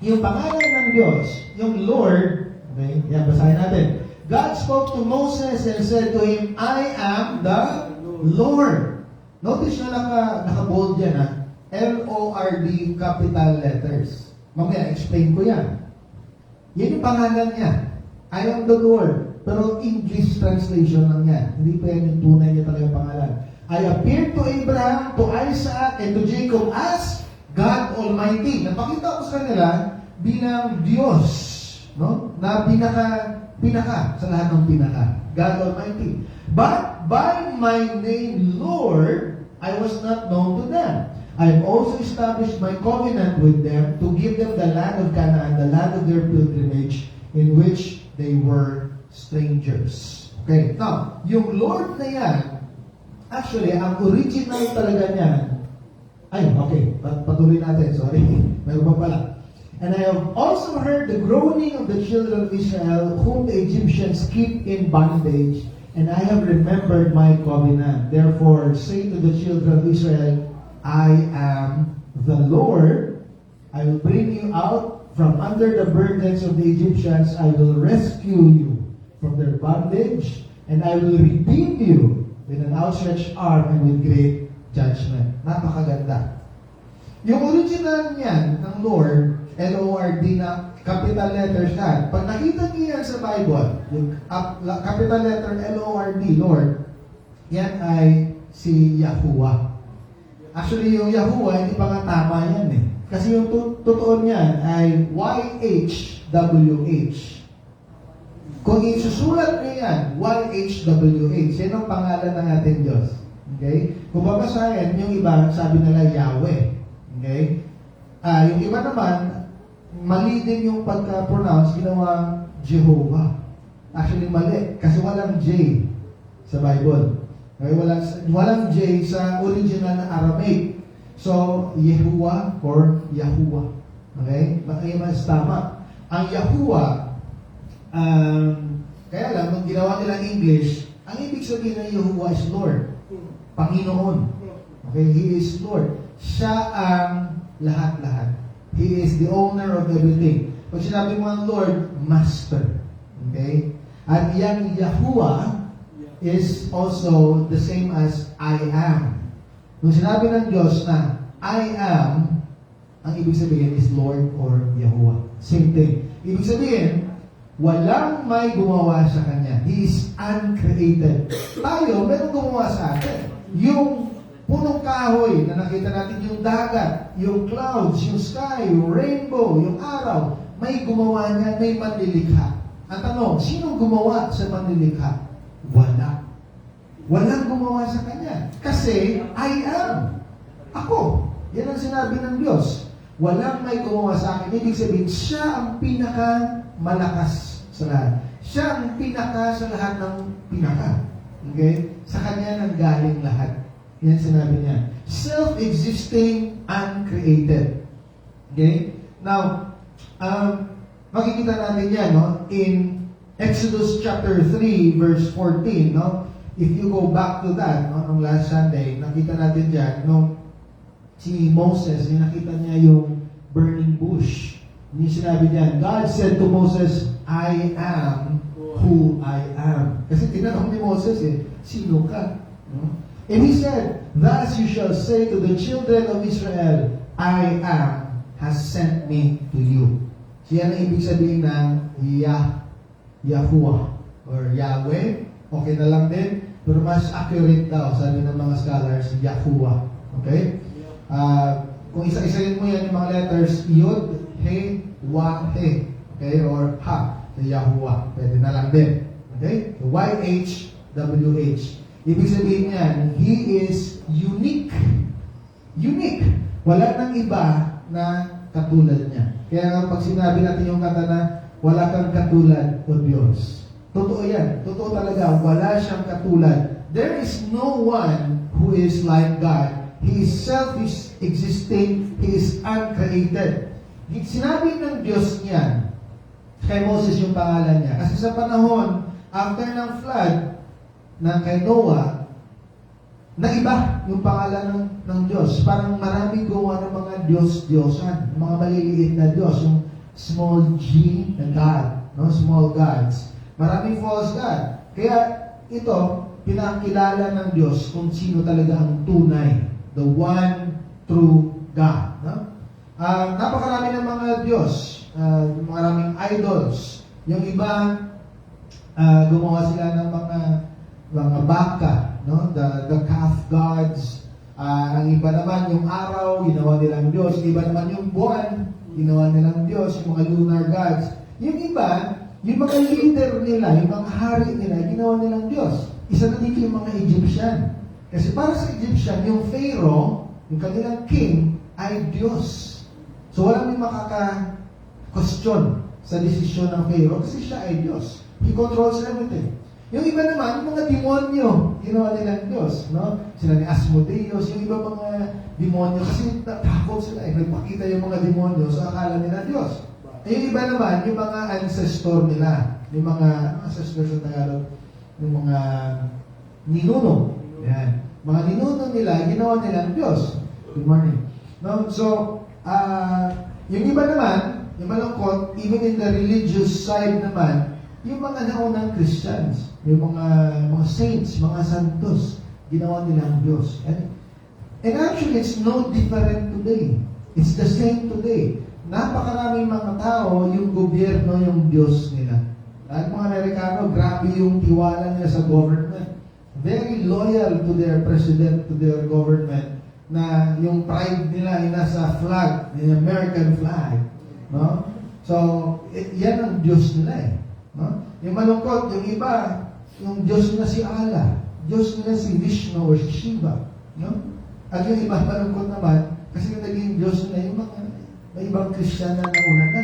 yung pangalan ng Diyos, yung Lord, okay? Yan, basahin natin. God spoke to Moses and said to him, I am the Lord. Notice na naka-bold yan, ha? L-O-R-D, capital letters. Mamaya, explain ko yan. Yan yung pangalan niya. I am the Lord. Pero English translation lang yan. Hindi pa yan yung tunay niya talaga pangalan. I appeared to Abraham, to Isaac, and to Jacob as God Almighty. Napakita ko sa kanila bilang Diyos. No? Na pinaka sa lahat ng pinaka. God Almighty. But by my name, Lord, I was not known to them. I have also established my covenant with them to give them the land of Canaan, the land of their pilgrimage, in which they were strangers. Okay, now, yung Lord na yan, actually, ang original talaga niyan, patuloy natin, sorry, mayroon pa pala. And I have also heard the groaning of the children of Israel, whom the Egyptians keep in bondage, and I have remembered my covenant. Therefore, say to the children of Israel, I am the Lord. I will bring you out from under the burdens of the Egyptians. I will rescue you from their bondage, and I will redeem you with an outstretched arm and with great judgment. Napakaganda. Yung original niyan ng Lord, L-O-R-D na capital letters yan. Pag nakita niyo yan sa Bible, yung capital letter L-O-R-D, Lord, yan ay si Yahuwah. Actually, yung Yahuwah, hindi pa nga tama yan Kasi yung totoo niyan ay Y-H-W-H. Kung isusulat niyo yan, YHWH, yan ang pangalan ng ating Diyos. Okay? Kung babasahin, yung iba, sabi nila Yahweh. Okay? Yung iba naman, mali din yung pagka-pronounce, ginawa Jehovah. Actually, mali. Kasi walang J sa Bible. Okay? Walang J sa original na Aramaic. So, Yehuwah or Yahuwah. Okay? Mas tama. Ang Yahuwah, kaya lang, nung ginawa nilang English, ang ibig sabihin ng Yahuwah is Lord. Panginoon. Okay? He is Lord. Siya ang lahat-lahat. He is the owner of everything. Pag sinabi mo ang Lord, Master. Okay? At yung Yahuwah is also the same as I am. Nung sinabi ng Diyos na I am, ang ibig sabihin is Lord or Yahuwah. Same thing. Ibig sabihin, walang may gumawa sa Kanya. He is uncreated. Tayo, meron gumawa sa atin. Yung punong kahoy na nakita natin, yung dagat, yung clouds, yung sky, yung rainbow, yung araw, may gumawa niya, may manlilikha. Ang tanong, sinong gumawa sa manlilikha? Wala. Walang gumawa sa Kanya. Kasi, I am. Ako. Yan ang sinabi ng Diyos. Walang may gumawa sa akin. Ibig sabihin, siya ang pinaka-malakas sa lahat. Siya ang pinaka sa lahat ng pinaka. Okay? Sa Kanya nanggaling lahat. Yan sinabi niya. Self-existing, uncreated. Okay? Now, makikita natin yan, no? In Exodus chapter 3, verse 14, no? If you go back to that, no? Nung last Sunday, nakita natin dyan, no? Si Moses, nakita niya yung burning bush. Yung sinabi niya, God said to Moses, I am who I am. Kasi tinanong ni Moses, sino ka? No? And he said, thus you shall say to the children of Israel, I am has sent me to you. So yan ang ibig sabihin ng Yahuwah or Yahweh. Okay na lang din. Pero mas accurate daw, sabi ng mga scholars, Yahuwah. Okay? Kung isa-isayin mo yan yung mga letters, Yod, He, Wa, He. Okay? Or Ha, sa Yahuwah. Pwede na lang din. Okay? Y-H-W-H. Ibig sabihin yan, He is unique. Unique. Wala nang iba na katulad niya. Kaya nga pag sinabi natin yung kata na wala kang katulad o Diyos. Totoo yan. Totoo talaga. Wala siyang katulad. There is no one who is like God. He is self-existing. He is uncreated. Sinabi ng Diyos niyan, kay Moses yung pangalan niya. Kasi sa panahon, after ng flood, na kay Noah, naiba yung pangalan ng Diyos. Parang maraming gawa ng mga Diyos-Diyosan. Mga maliliit na Diyos. Yung small g na God. No? Small gods. Maraming false God. Kaya ito, pinakilala ng Diyos kung sino talaga ang tunay. The one true God. No? Napakarami ng mga Diyos. Maraming idols. Yung iba, gumawa sila ng mga baka, no? The calf gods. Ang iba naman, yung araw, ginawa nilang Diyos. Yung iba naman yung buwan, ginawa nilang Diyos. Yung mga lunar gods. Yung iba, yung mga leader nila, yung mga hari nila, ginawa nilang Diyos. Isa na dito yung mga Egyptian. Kasi para sa Egyptian, yung Pharaoh, yung kanilang king, ay Diyos. So walang may makaka-question sa desisyon ng Pharaoh kasi siya ay Diyos. He controls everything. Yung iba naman, yung mga demonyo, ginawa nilang Diyos. No? Sila ni Asmodeus, yung iba mga demonyo, kasi natakot sila. Nagpakita yung mga demonyo, so akala nila Diyos. Yung iba naman, yung mga ancestor nila, yung mga ancestor sa Tagalog, yung mga ninuno. Yan. Mga ninuno nila, ginawa nilang Diyos. Good morning. No? So, yung iba naman, yung malungkot, even in the religious side naman, yung mga naunang Christians, yung mga saints, mga santos, ginawa nilang Diyos. And actually, it's no different today. It's the same today. Napakaraming mga tao, yung gobyerno, yung Diyos nila. At mga Amerikano, grabe yung tiwala nila sa government. Very loyal to their president, to their government, na yung pride nila ay nasa flag, yung American flag. No? So, yan ang Diyos nila eh. No? Yung malungkot, yung iba, yung Diyos nila si Allah, Diyos nila si Vishnu or si Shiva. No? At yung iba malungkot naman, kasi yung naging Diyos nila, yung mga may ibang Kristiyana na una na.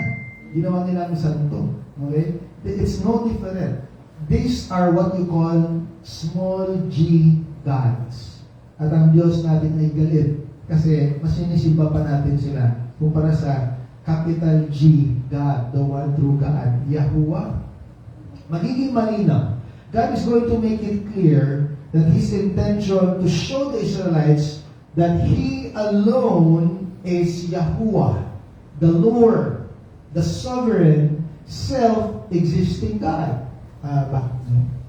Ginawa nila ng santo. Okay? It's no different. These are what you call small g gods. At ang Diyos natin ay galit kasi mas sinisimba pa natin sila kumpara sa capital G God, the one true God, Yahuwah. Magiging malinaw. God is going to make it clear that His intention to show the Israelites that He alone is Yahuwah, the Lord, the sovereign, self-existing God.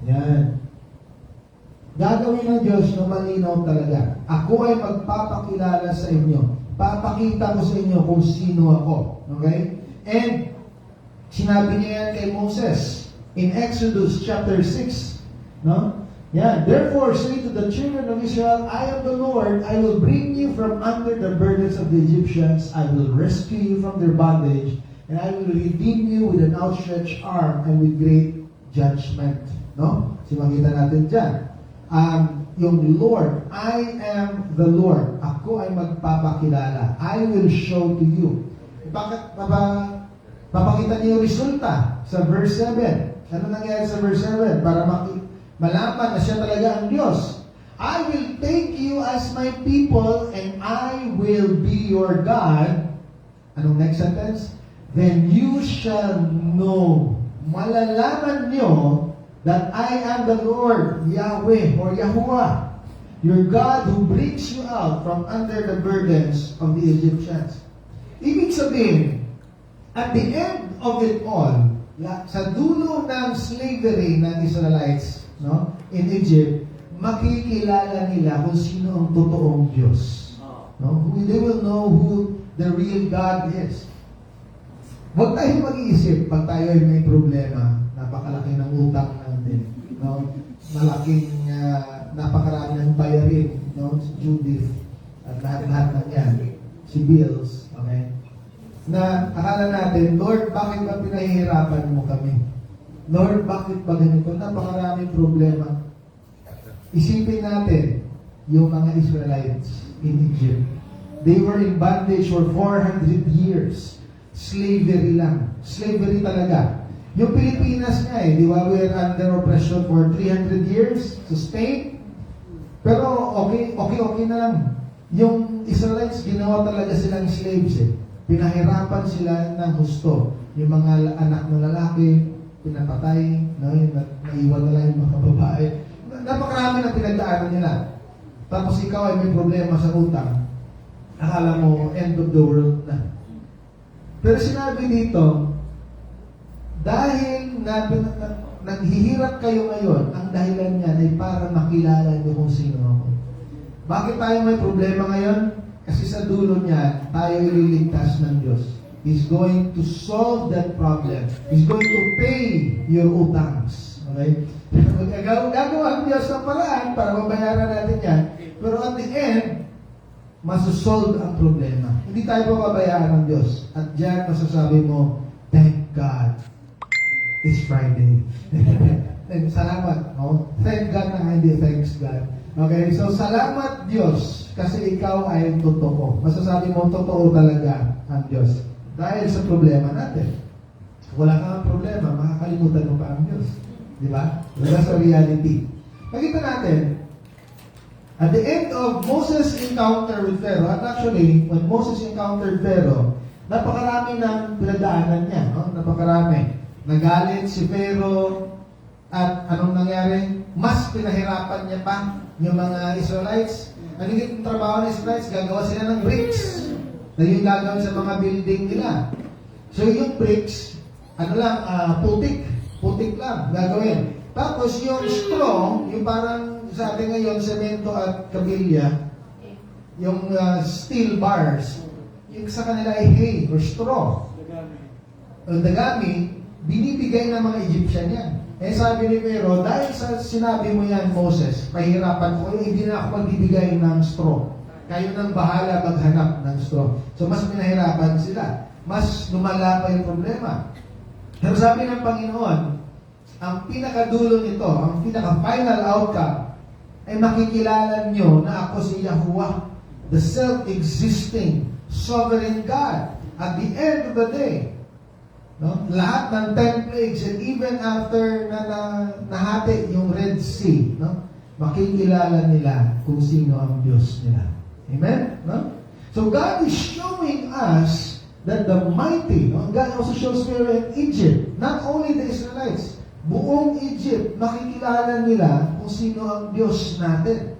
Yan. Gagawin ng Diyos na malinaw talaga. Ako ay magpapakilala sa inyo. Papakita ko sa inyo kung sino ako. Okay? And sinabi niya yan kay Moses in Exodus chapter 6. No? Yeah. Therefore, say to the children of Israel, I am the Lord. I will bring you from under the burdens of the Egyptians. I will rescue you from their bondage. And I will redeem you with an outstretched arm and with great judgment. No? So makita natin dyan. Yung Lord, I am the Lord. Ako ay magpapakilala. I will show to you. Bakit papakita niyo yung resulta sa verse 7? Ano nangyari sa verse 7? Para malaman na siya talaga ang Diyos. I will take you as my people and I will be your God. Anong next sentence? Then you shall know. Malalaman niyo that I am the Lord, Yahweh, or Yahuwah, your God who brings you out from under the burdens of the Egyptians. Ibig sabihin, at the end of it all, sa dulo ng slavery ng Israelites, no, in Egypt, makikilala nila kung sino ang totoong Diyos. No? They will know who the real God is. Huwag tayong mag-iisip pag tayo ay may problema, napakalaki ng utang natin, no? Malaking napakarami ng bayarin, no? Si Judith at lahat-lahat ng yan, si bills, okay? Na akala natin, Lord, bakit ba pinahihirapan mo kami? Lord, bakit ba ganito? Napakaraming problema. Isipin natin yung mga Israelites in Egypt. They were in bondage for 400 years. Slavery lang. Slavery talaga. Yung Pilipinas nga di ba, we are under oppression for 300 years, sustained. Pero okay na lang. Yung Israelites, ginawa talaga silang slaves Pinahirapan sila ng husto. Yung mga anak ng lalaki, pinapatay, no? Naiwan na lang yung mga babae. Napakarami na pinagdaanan nila. Tapos ikaw ay may problema sa utang. Akala mo, end of the world na. Pero sinabi dito, dahil naghihirap kayo ngayon, ang dahilan niya ay para makilala niyo kung sino ako. Bakit tayo may problema ngayon? Kasi sa dulo niya, tayo ililigtas ng Diyos. He's going to solve that problem. He's going to pay your utangs. Okay? Gagawa ang Diyos ng paraan para mabayaran natin yan. Pero at the end, masosolve ang problema. Hindi tayo pababayaan ng Diyos. At diyan masasabi mo, thank God, it's Friday. Salamat. No? Thank God na hindi thanks God. Okay, so salamat Diyos kasi ikaw ay totoo. Masasabi mo, totoo talaga ang Diyos. Dahil sa problema natin. Wala kang problema, makakalimutan mo pa ang Diyos. Di ba? Wala sa reality. Nakita natin, at the end of Moses' encounter with Pharaoh, at actually, when Moses encountered Pharaoh, napakarami ng pinagdaanan niya. No? Napakarami. Nagalit si Pharaoh, at anong nangyari? Mas pinahirapan niya pa yung mga Israelites. Ano yung trabaho ng Israelites? Gagawa sila ng bricks na yung gagawin sa mga building nila. So yung bricks, putik lang gagawin. Tapos yung straw, yung parang sa atin ngayon, semento at kabilya, yung steel bars, yung sa kanila ay hay or straw. Ang dagami, binibigay ng mga Egyptian yan. Sabi ni Pharaoh, dahil sa sinabi mo yan, Moses, pahirapan ko, hindi na ako magbibigay ng straw. Kayo nang bahala maghanap ng straw. So mas pinahirapan sila. Mas lumala pa yung problema. Pero sabi ng Panginoon, ang pinakadulo nito, ang pinaka-final outcome, ay makikilala nyo na ako si Yahuwah, the self-existing, sovereign God. At the end of the day, no, lahat ng 10 plagues, and even after na nahati yung Red Sea, no, makikilala nila kung sino ang Diyos nila. Amen? No? So God is showing us that the mighty, no, God also shows Pharaoh in Egypt, not only the Israelites, buong Egypt, makikilala nila kung sino ang Diyos natin.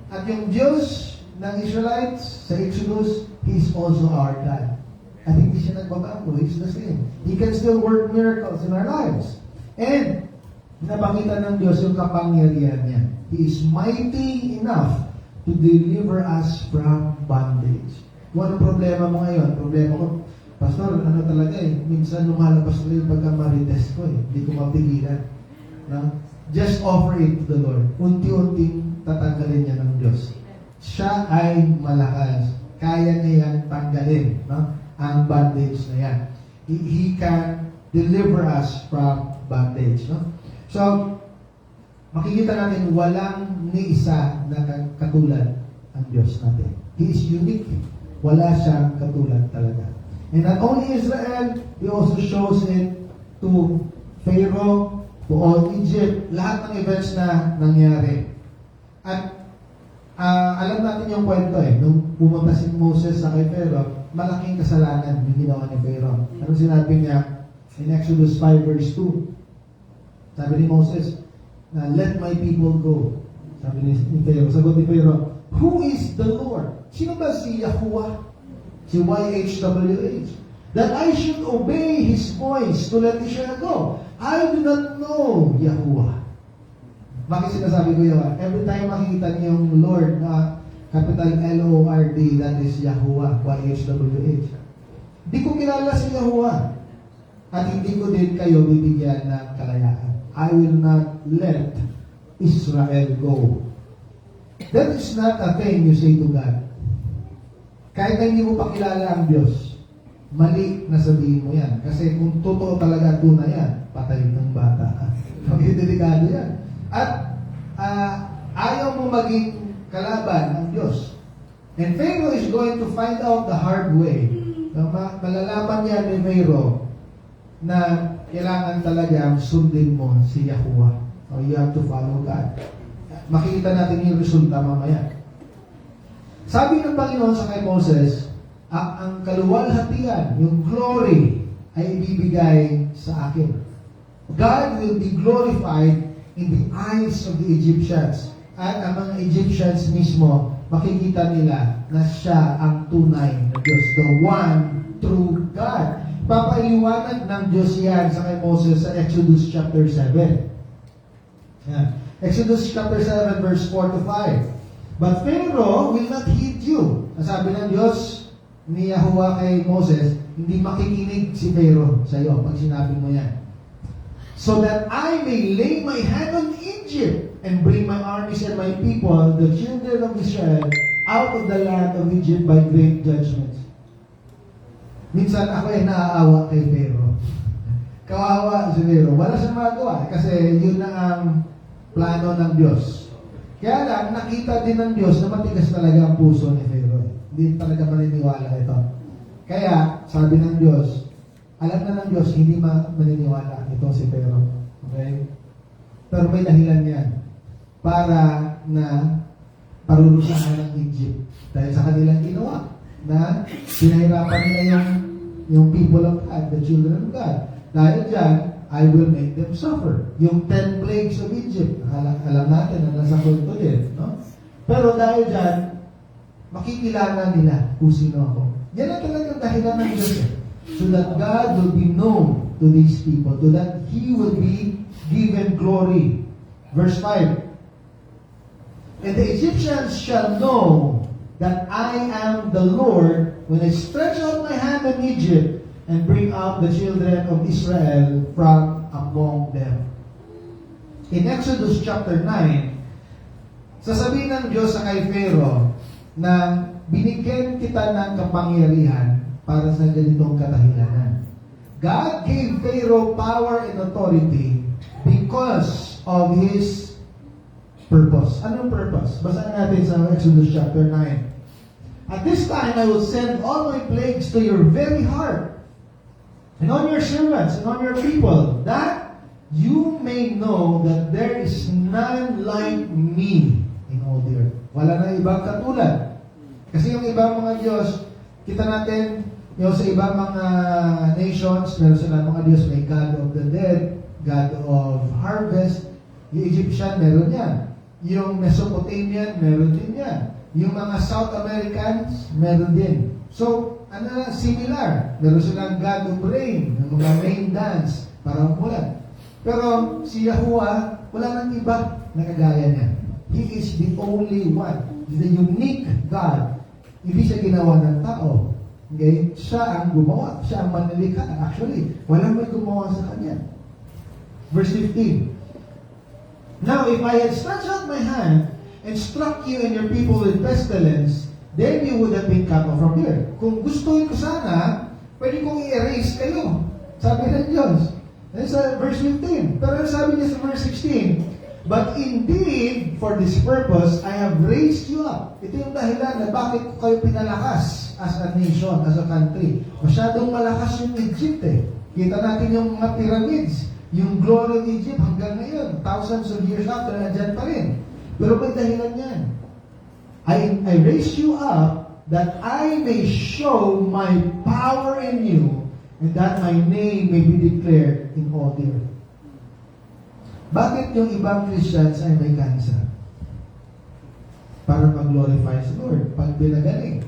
At yung Diyos ng Israelites sa Exodus, He is also our God. At hindi siya nagbabago, He's the same. He can still work miracles in our lives. And, napakita ng Diyos yung kapangyarihan niya. He is mighty enough to deliver us from bondage. Kung anong problema mo ngayon? Problema ko, Pastor, ano talaga minsan lumalabas na yung pagka-marites ko hindi ko mapigilan. No? Just offer it to the Lord. Unti-unting tatanggalin niya ng Diyos. Siya ay malakas. Kaya niya yan tanggalin, no? Ang bondage na yan. He can deliver us from bondage. No? So, makikita natin walang ni isa na katulad ang Diyos natin. He is unique. Wala siyang katulad talaga. And not only Israel, He also shows it to Pharaoh, to all Egypt, lahat ng events na nangyari. At alam natin yung kwento nung pumunta si Moses sa kay Pharaoh, malaking kasalanan yung ginawa ni Pharaoh. Anong sinabi niya in Exodus 5 verse 2? Sabi ni Moses, let my people go. Sabi ni Pharaoh, sagot ni Pharaoh, who is the Lord? Sino ba si Yahuwah? Si YHWH. That I should obey His voice to let Israel go. I do not know Yahuwah. Bakit sinasabi ko yun? Every time makikita niyo yung Lord na capital L-O-R-D, that is Yahuwah, YHWH. Hindi ko kilala si Yahuwah. At hindi ko din kayo bibigyan ng kalayaan. I will not let Israel go. That is not a thing you say to God. Kahit na hindi mo pa kilala ang Diyos, mali na sabihin mo yan. Kasi kung totoo talaga tunay yan, patay ng bata ka. Delikado yan. At ayaw mo maging kalaban ng Diyos. And Pharaoh is going to find out the hard way. Malalaman niya ni Pharaoh na kailangan talaga sundin mo si Yahuwah. So you have to follow God. Makikita natin yung resulta mamaya. Sabi ng Panginoon sa kay Moses, ang kaluwalhatian, yung glory, ay ibibigay sa akin. God will be glorified in the eyes of the Egyptians. At ang mga Egyptians mismo, makikita nila na siya ang tunay na Diyos, the one true God. Papaliwanag ng Diyos yan sa kay Moses sa Exodus chapter 7. Yan. Exodus chapter 7 verse 4 to 5. But Pharaoh will not heed you. Sabi ng Diyos ni Yahuwah kay Moses, hindi makikinig si Pharaoh sa iyo pag sinabi mo yan. So that I may lay my hand on Egypt and bring my armies and my people, the children of Israel, out of the land of Egypt by great judgments. Minsan ako ay naaawa kay Pharaoh. Kawawa si Pharaoh. Wala siyang magawa kasi yun na ang plano ng Diyos. Kaya lang, nakita din ng Diyos na matigas talaga ang puso ni Pharaoh. Hindi talaga maniniwala ito. Kaya, sabi ng Diyos, alam na ng Diyos, hindi maniniwala ito si Pharaoh. Okay? Pero may dahilan yan para na parurusahan ng Egypt dahil sa kanilang ginawa na pinahirapan nila yung people of God, the children of God. Dahil dyan, I will make them suffer. Yung 10 plagues of Egypt, alam natin na nasa kwento din, no? Pero dahil dyan, makikilala nila kung sino ako. Yan ang talagang dahilan ng Diyos. So that God will be known to these people, so that He will be given glory. Verse 5. And the Egyptians shall know that I am the Lord when I stretch out my hand on Egypt and bring out the children of Israel from among them. In Exodus chapter 9, sasabihin ng Diyos sa kay Pharaoh na binigyan kita ng kapangyarihan para sa ganitong kadahilanan. God gave Pharaoh power and authority because of His purpose. Anong purpose? Basahin natin sa Exodus chapter 9. At this time, I will send all my plagues to your very heart, and on your servants, and on your people, that you may know that there is none like me in all the earth. Wala na ibang katulad. Kasi yung ibang mga Diyos, kita natin, yung sa ibang mga nations, meron sila mga Diyos, may God of the dead, God of harvest. Yung Egyptian, meron yan. Yung Mesopotamian, meron din yan. Yung mga South Americans, meron din. So, similar. Meron silang God of rain, yung mga rain dance, parang umulan. Pero si Yahuwah, wala nang iba na kagaya niya. He is the only one. He's the unique God. Hindi siya ginawa ng tao. Okay? Siya ang gumawa. Siya ang manlilikha. Actually, walang may gumawa sa kanya. Verse 15. Now, if I had stretched out my hand and struck you and your people with pestilence, then you would have been cut off from here. Kung gusto ko sana, pwede kong i-erase kayo. Sabi ng Diyos. Yan sa verse 15. Pero sabi niya sa verse 16, but indeed, for this purpose, I have raised you up. Ito yung dahilan na bakit ko kayo pinalakas as a nation, as a country. Masyadong malakas yung Egypt eh. Kita natin yung mga pyramids, yung glory of Egypt hanggang ngayon. Thousands of years after, nandyan pa rin. Pero may dahilan yan. I raised you up that I may show my power in you and that my name may be declared in all the earth. Bakit yung ibang Christians ay may cancer? Para mag-glorify si Lord. Pag pinagaling.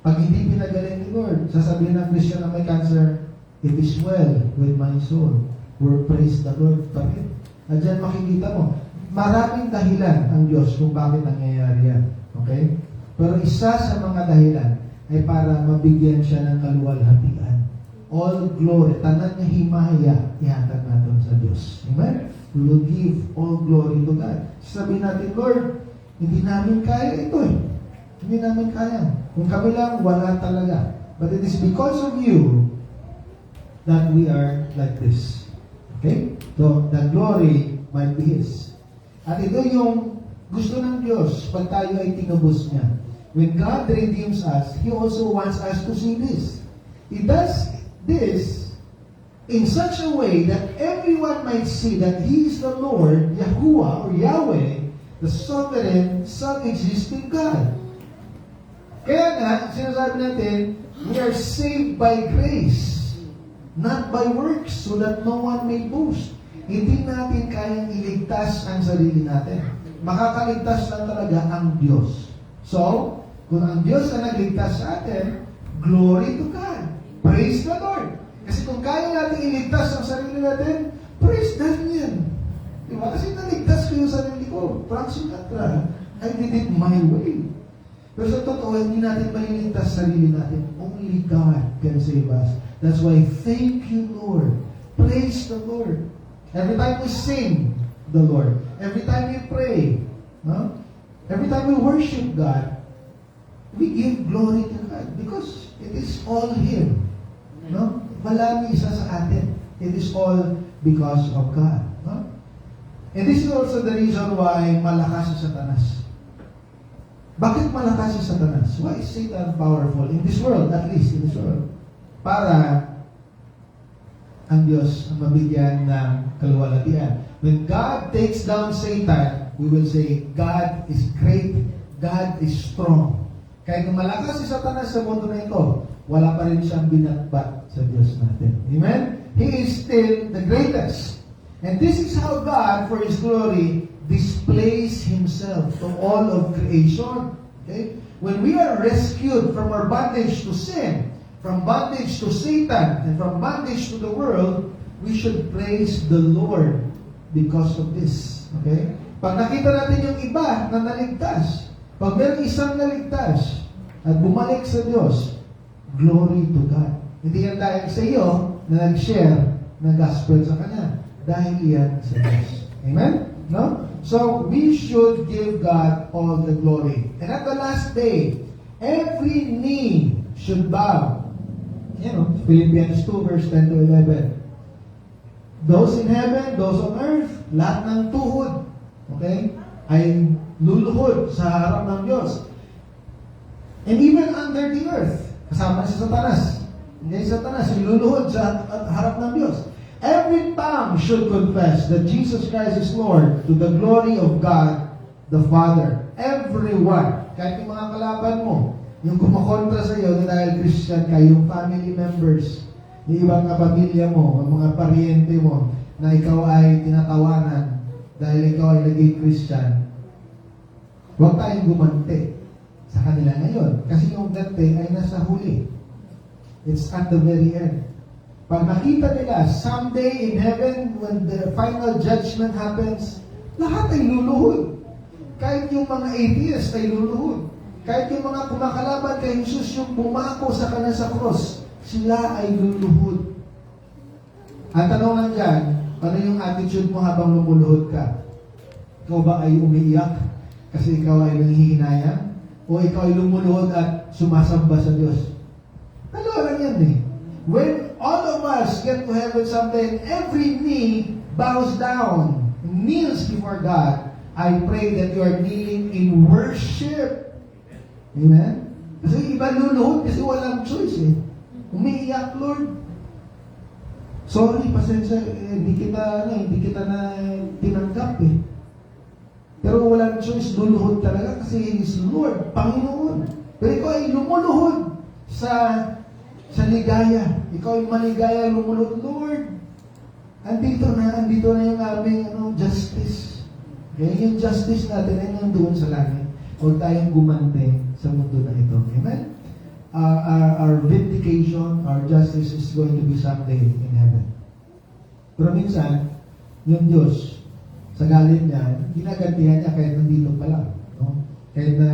Pag hindi pinagaling ni Lord, sasabihin ng Christian na may cancer, it is well with my soul. We're praise the Lord pa rin. At dyan makikita mo, maraming dahilan ang Diyos kung bakit nangyayari yan. Okay? Pero isa sa mga dahilan ay para mabigyan siya ng kaluwalhatian. All glory, tanan niya himaya, ihatag natin sa Diyos. Amen? We will give all glory to God. Sabihin natin, Lord, hindi namin kaya ito eh. Hindi namin kaya. Kung kami lang, wala talaga. But it is because of you that we are like this. Okay? So, the glory might be His. At ito yung gusto ng Diyos pag tayo ay tinubos niya. When God redeems us, He also wants us to see this. He does this in such a way that everyone might see that He is the Lord, Yahuwah, or Yahweh, the sovereign, self-existing God. Kaya nga, sinasabi natin, we are saved by grace, not by works, so that no one may boast. Hindi natin kayang iligtas ang sarili natin. Makakaligtas lang talaga ang Diyos. So, kung ang Diyos ang nagligtas sa atin, glory to God. Praise the Lord. Kasi kung kaya natin iligtas ang sarili natin, praise God yan. Diba? Kasi naligtas ko yung sarili ko. Frank Sinatra, I did it my way. Pero sa totoo, hindi natin maliligtas sarili natin. Only God can save us. That's why, thank you, Lord. Praise the Lord. Every time we sing the Lord, every time we pray, no? Every time we worship God, we give glory to God because it is all Him. No? Wala ni isa sa atin. It is all because of God. No? And this is also the reason why malakas si Satanas. Bakit malakas si Satanas? Why is Satan powerful? In this world, at least in this world. Para ang Diyos ang mabigyan ng kaluwalhatian. When God takes down Satan, we will say, God is great, God is strong. Kaya kung malakas si Satanas sa mundo na ito, wala pa rin siyang binatbat sa Diyos natin. Amen? He is still the greatest. And this is how God, for His glory, displays Himself to all of creation. Okay? When we are rescued from our bondage to sin, from bondage to Satan, and from bondage to the world, we should praise the Lord because of this. Okay? Pag nakita natin yung iba na naligtas, pag meron isang naligtas at bumalik sa Diyos, glory to God. Hindi yan dahil sa iyo na nag-share ng gospel sa Kanya. Dahil yan sa Diyos. Amen? No? So, we should give God all the glory. And at the last day, every knee should bow. You know, Philippians 2 verse 10 to 11. those in heaven, those on earth, lahat ng tuhod, okay, ay luluhod sa harap ng Diyos. And even under the earth, kasama si Satanas. Hindi si Satanas, luluhod sa harap ng Diyos. Every tongue should confess that Jesus Christ is Lord to the glory of God the Father. Everyone, kahit yung mga kalaban mo, yung kumakontra sa iyo na dahil Christian ka, yung family members, yung ibang kapamilya mo, yung mga paryente mo, na ikaw ay tinatawanan dahil ikaw ay naging Christian, huwag tayong gumante sa kanila ngayon. Kasi yung gante ay nasa huli. It's at the very end. Pag nakita nila, someday in heaven, when the final judgment happens, lahat ay luluhod. Kahit yung mga atheist ay luluhod. Kahit yung mga kumakalaban kay Jesus, yung bumako sa kanya sa cross, sila ay luluhod. Ang tanong lang dyan, ano yung attitude mo habang lumuluhod ka? Ikaw ba ay umiiyak kasi ikaw ay nanghihinayang? O ikaw ay lumuluhod at sumasamba sa Diyos? Dalawa lang yan eh. When all of us get to heaven someday and every knee bows down, kneels before God, I pray that you are kneeling in worship. Amen? Kasi iba luluhod kasi walang choice eh. Umiiyak, Lord. Sorry, pasensya, hindi kita na tinanggap eh. Pero walang choice, luluhod talaga kasi He is Lord, Panginoon. Pero ikaw ay lumuluhod sa ligaya. Ikaw ay maligaya, lumulot, Lord. Andito na yung aming justice. Okay? Yung justice natin ay nandoon sa langit. Huwag tayong gumante sa mundo na ito. Amen? Our vindication, our justice is going to be someday in heaven. Pero minsan, yung Diyos, sa galit niya, ginagantihan niya kahit nandito pa lang. No? Kahit na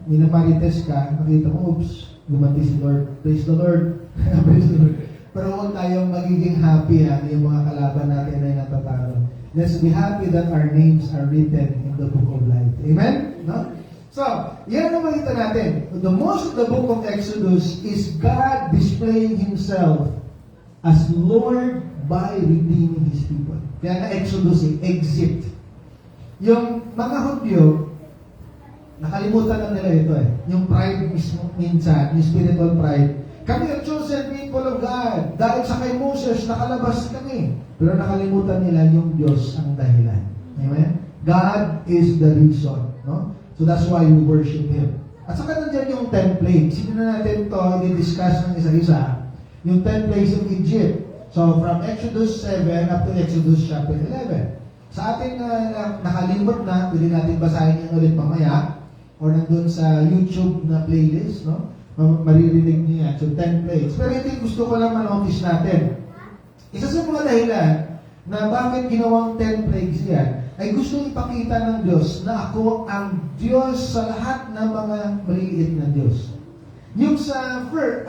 minamarites ka, nakita mo, oops, gumanti si Lord. Praise the Lord. Praise the Lord. Pero huwag tayong magiging happy yung mga kalaban natin ay natatalo. Let's be happy that our names are written in the book of life. Amen? No? So, yan ang makita natin. The most of the book of Exodus is God displaying Himself as Lord by redeeming His people. Kaya na Exodus exit. Yung mga Hudyo, nakalimutan na nila ito eh. Yung pride mismo minsan, yung spiritual pride. Kami ang chosen people of God. Dahil sa kay Moses, nakalabas kami. Pero nakalimutan nila yung Diyos ang dahilan. Amen? God is the reason. No? So that's why we worship Him. At saka nandiyan yung 10 plagues. Hindi na natin ito i-discuss ng isa-isa. Yung 10 plagues of Egypt. So from Exodus 7 up to Exodus chapter 11. Sa ating nakalimot na, pwede natin basahin yung ulit mamaya. Or nandun sa YouTube na playlist, no? Maririnig niyo yan. So 10 plagues. Pero ito yung gusto ko lang manotice natin. Isa sa mga dahilan na bakit ginawang 10 plagues yan, ay gusto ipakita ng Diyos na ako ang Diyos sa lahat ng mga maliliit na Diyos. Yung sa first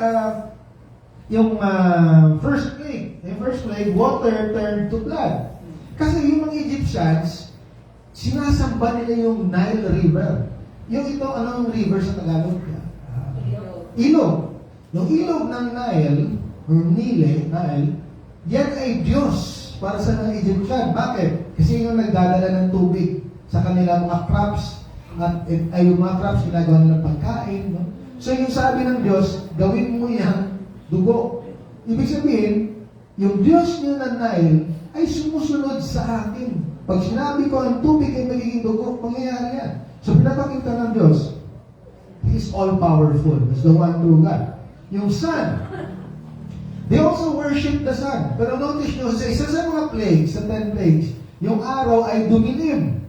plague, water turned to blood. Kasi yung mga Egyptians, sinasamba nila yung Nile River. Yung ito, anong river sa Tagalog? Ilog. Yung ilog ng Nile, or Nile, yan ay Diyos para sa mga Egyptian. Bakit? Kasi yung nagdadala ng tubig sa kanilang mga crops, at yung mga crops ginagawa nilang pagkain. No? So yung sabi ng Diyos, gawin mo yan dugo. Ibig sabihin, yung Diyos niyo ng Nile ay sumusunod sa akin. Pag sinabi ko ang tubig ay magiging dugo, mangyayari yan. So pinapakita ng Diyos, He is all-powerful. That's the one true God. Yung sun, they also worship the sun. Pero notice nyo, sa isa sa mga plagues, sa 10 plagues, yung araw ay dumilim.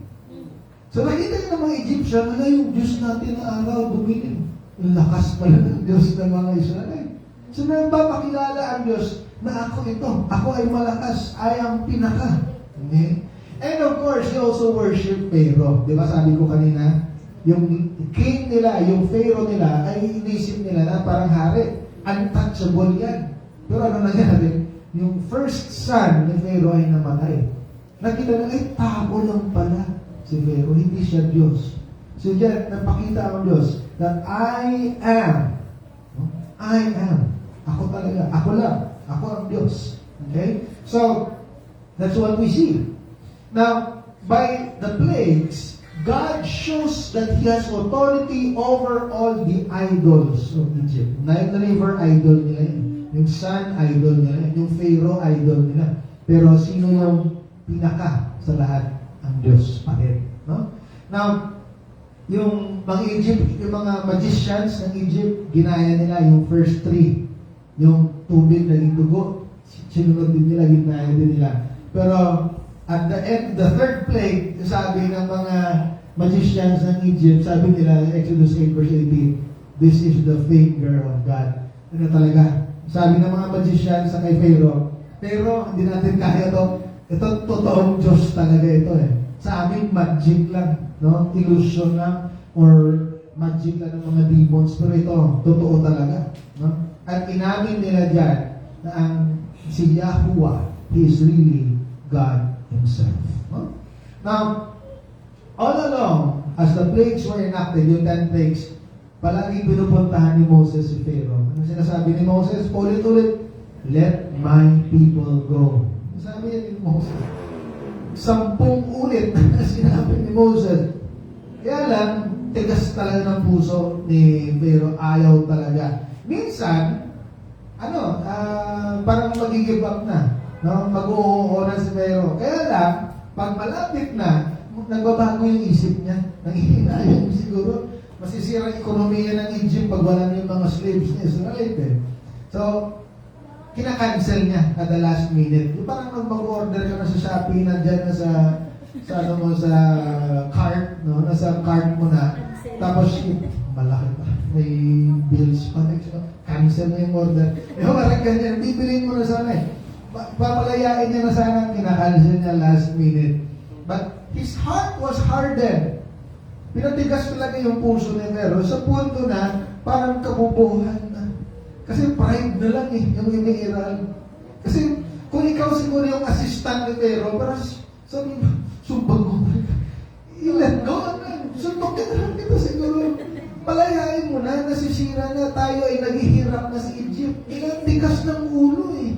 So nakita nyo ng mga Egyptian, ano yung Diyos natin na araw dumilim? Yung lakas pala ng Diyos ng mga Israel. So napapakilala ang Diyos na ako ito. Ako ay malakas. I am pinaka. Okay? And of course, they also worship Pharaoh. Di ba sabi ko kanina, yung king nila, yung Pharaoh nila, ay inisip nila na parang hari. Untouchable yan. Pero ano nangyari? Yung first son ni Pharaoh ay namatay. Nakita na, ay tao lang pala si Pharaoh. Hindi siya Diyos. So diyan, napakita ang Diyos that I am. I am. Ako talaga. Ako lang. Ako ang Diyos. Okay? So, That's what we see. Now, by the plagues, God shows that He has authority over all the idols of Egypt. Nile River, idol nila yun. Yung sun, idol nila yun. Yung Pharaoh, idol nila. Pero sino yung pinaka sa lahat? Ang Diyos pa rin. No? Now, yung mga Egypt, yung mga magicians ng Egypt, ginaya nila yung first three. Yung tubig naging dugo, sinunod din nila, ginaya din nila. Pero at the end, the third plague, sabi ng mga magicians ng Egypt, sabi nila, Exodus 8 verse 18, this is the finger of God. Ano talaga? Sabi ng mga magicians sa kay Pharaoh, pero hindi natin kaya to. Ito, totoong Diyos talaga ito eh. Sa amin, magic lang, no? Illusion lang, or magic lang ng mga demons. Pero ito, totoo talaga, no? At inamin nila dyan na ang si Yahuwah, He is really God Himself. No? Now, all along, as the plagues were enacted, yung 10 plagues, palagi pinupuntahan ni Moses si Pharaoh. Ano sinasabi ni Moses? Ulit-ulit, let my people go. Sabi niya ni Moses, 10 ulit sinabi ni Moses. Kaya lang, tigas talaga ng puso ni Pharaoh, ayaw talaga. Minsan, parang mag-give up na. No? Mag-uuna si Pharaoh. Kaya lang, pag malapit na, nagbabago yung isip niya. Nangihinayang siguro. Masisira ang ekonomiya ng Egypt pag wala na yung mga slaves ni Israel. Eh. So, kinakancel niya at the last minute. Yung parang mag-order ka na sa Shopee, nandyan na sa cart, no? Nasa cart mo na. Tapos, malaki pa. May bills pa. Cancel na yung order. Parang ganyan. Bibilin mo na sana eh. Papalayain niya na sana, kinakancel niya last minute. But his heart was hardened. Pinatigas talaga yung puso ni Pharaoh sa punto na parang kabubuhan na. Kasi pride na lang eh, yung iniiral. Kasi kung ikaw siguro yung assistant ni Pharaoh, parang sabi mo, sumbag mo. I-let go na. Sumbag ka na lang kita siguro. Palayain mo na, nasisira na tayo ay naghihirap na sa Egypt. Ilang tigas ng ulo eh.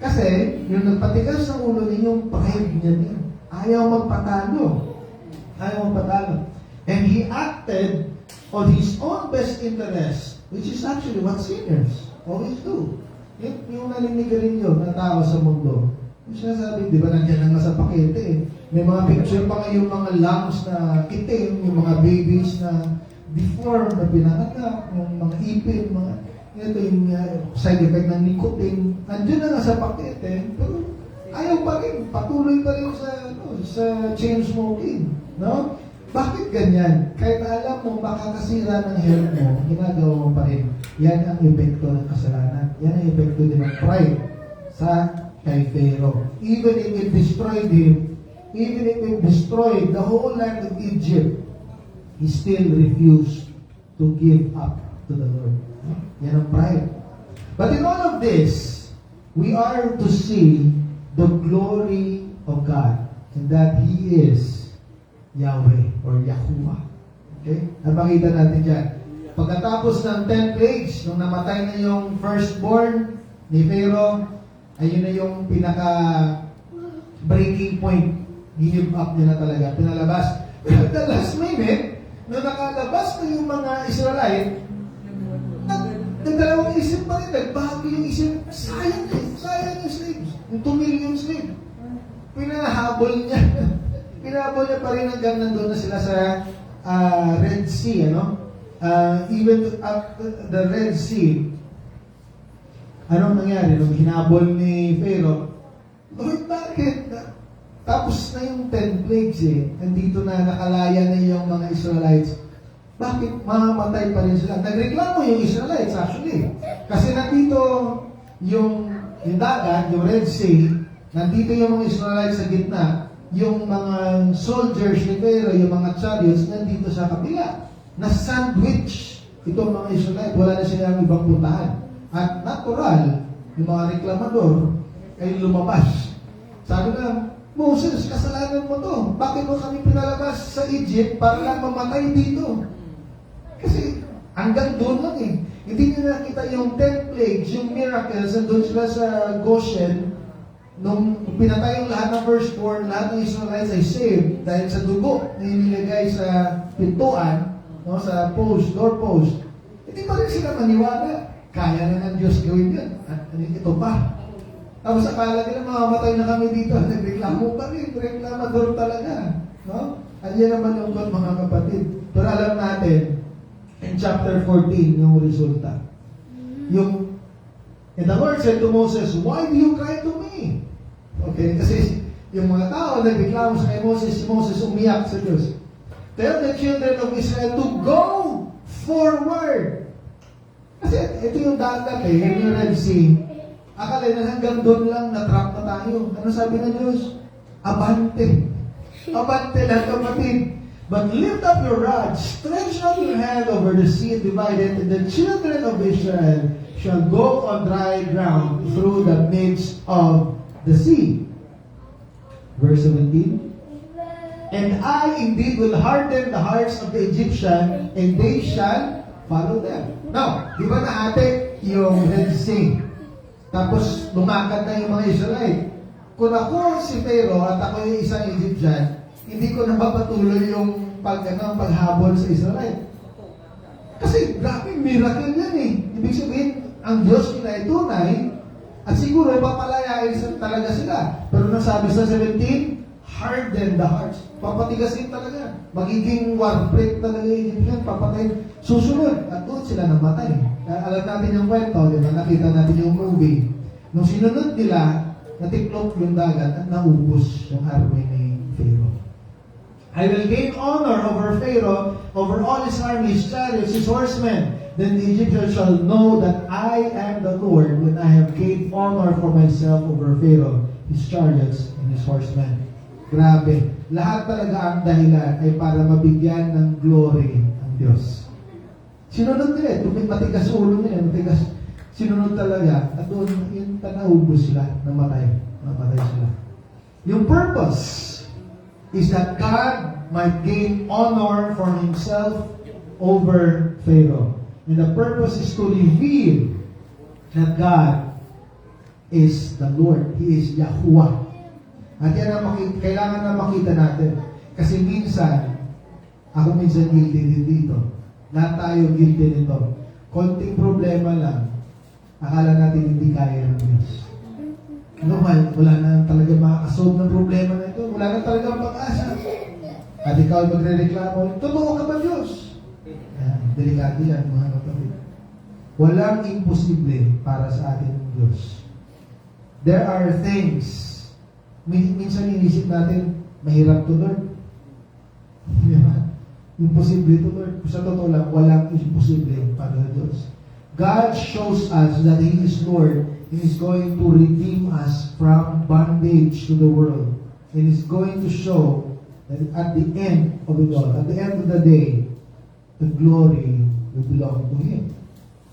Kasi, yung nagpatigas ng ulo niya, yung pride niya niya. Ayaw magpatalo. And he acted on his own best interest, which is actually what sinners always do. Yung naninigarin yun ng tao sa mundo. Yung sinasabi, di ba nandiyan lang nasa pakete eh. May mga picture pa ngayong mga lungs na itim, yung mga babies na deformed na pinanganak, yung mga ipin, ito yung side effect ng nicotine. Nandiyan na nga sa pakete, pero ayaw pa rin, patuloy pa rin sa chain smoking. No? Bakit ganyan? Kahit alam mo, makakasira ng health mo, ginagawa mo pa rin. Yan ang epekto ng kasalanan. Yan ang epekto din ng pride sa kay Pharaoh. Even if it destroyed him, even if it destroyed the whole land of Egypt, he still refused to give up to the Lord. Yan ang pride. But in all of this, we are to see the glory of God, and that He is Yahweh or Yahuwah. Okay? Napakita natin dyan. Pagkatapos ng 10 plagues, nung namatay na yung firstborn ni Pharaoh, ayun na yung pinaka breaking point. Give up niya na talaga. Pinalabas. Pero at the last minute, nung nakalabas na yung mga Israelite, nagdalawang isip pa rin. Nagbago yung isip. Sayang yung slaves. Yung 2 million slaves. Pinahabol niya. Pinahabol niya pa rin hanggang nandun na sila sa Red Sea, ano? Even the Red Sea, anong nangyari? Nung hinabol ni Pharaoh, Lord, bakit? Tapos na yung 10 plagues eh. Nandito na, nakalaya na yung mga Israelites. Bakit mamamatay pa rin sila? Nagreklamo yung Israelites actually. Kasi nandito yung dagat, yung Red Sea, nandito yung mga Israelites sa gitna. Yung mga soldiers ni Pharaoh, yung mga chariots, nandito sa kabila. Na-sandwich itong mga Israelites. Wala na silang ibang puntahan. At natural, yung mga reklamador ay lumabas. Sabi na, Moses, kasalanan mo to. Bakit mo kami pinalabas sa Egypt para lang mamatay dito? Kasi hanggang doon lang eh. Hindi nyo nakita yung 10 plagues, yung miracles, nandun sila sa Goshen, nung pinatay yung lahat ng verse 4, lahat ng Israelites ay saved dahil sa dugo na inilagay sa pintuan, no, sa post, door post. Hindi pa rin sila maniwala. Kaya na ng Diyos gawin yan. At ito pa. Tapos akala nila mamamatay na kami dito. Nagreklamo pa rin. Reklamador talaga. No? At yan naman yung mga kapatid. Pero alam natin, in chapter 14, yung resulta. And the Lord said to Moses, "Why do you cry to me?" Okay, kasi yung mga tao nagreklamo sa kay Moses, si Moses umiyak sa Diyos. Tell the children of Israel to go forward. Kasi ito yung dagat yung Red Sea. Akala na hanggang doon lang na-trap na tayo. Ano sabi ng Diyos? Abante. Abante lang, kapatid. But lift up your rod, stretch out your hand over the sea divided, and the children of Israel shall go on dry ground through the midst of the sea. Verse 17. And I indeed will harden the hearts of the Egyptian, and they shall follow them. Now, di ba naate yung Red Sea? Tapos lumakad na yung mga Israelite. Kung ako si Pharaoh at ako yung isang Egyptian, hindi ko na mapatuloy yung paghabol sa Israelite. Kasi grabe, miracle yan eh. Ibig sabihin, ang Diyos tunay at siguro papalayain talaga sila. Pero nasabi sa 17, harden the hearts. Papatigasin talaga. Magiging war break talaga yung Egyptian. Papatayin. Susunod. At doon sila namatay. Alam natin yung kwento. Diba? Nakita natin yung movie. Nung sinunod nila, natiklop yung dagat at naubos yung army ni Pharaoh. I will gain honor over Pharaoh, over all his army, his chariots, his horsemen. Then the Egyptians shall know that I am the Lord when I have gained honor for myself over Pharaoh, his chariots, and his horsemen. Grabe. Lahat talaga ang dahilan ay para mabigyan ng glory ang Diyos. Sinunod nila. Matigas ulo nila. Sinunod talaga. At doon, yung naubos sila. Namatay sila. Yung purpose is that God might gain honor for Himself over Pharaoh. And the purpose is to reveal that God is the Lord. He is Yahuwah. At yan ang kailangan na makita natin. Kasi minsan, ako minsan guilty din dito. Lahat tayo guilty nito. Konting problema lang, akala natin hindi kaya ng Diyos. Wala na talaga makakasolve ng problema na ito. Wala na talaga pag-asa. At ikaw ay magre-reklamo, totoo ka ba Diyos? Delikado yan, mga kapatid. Walang imposible para sa ating Diyos. There are things, minsan inisip natin, mahirap to Lord. Imposible to Lord. Sa totoo lang, walang imposible para sa Diyos. God shows us that He is Lord and is going to redeem us from bondage to the world. And is going to show that at the end of it all, at the end of the day, the glory will belong to Him.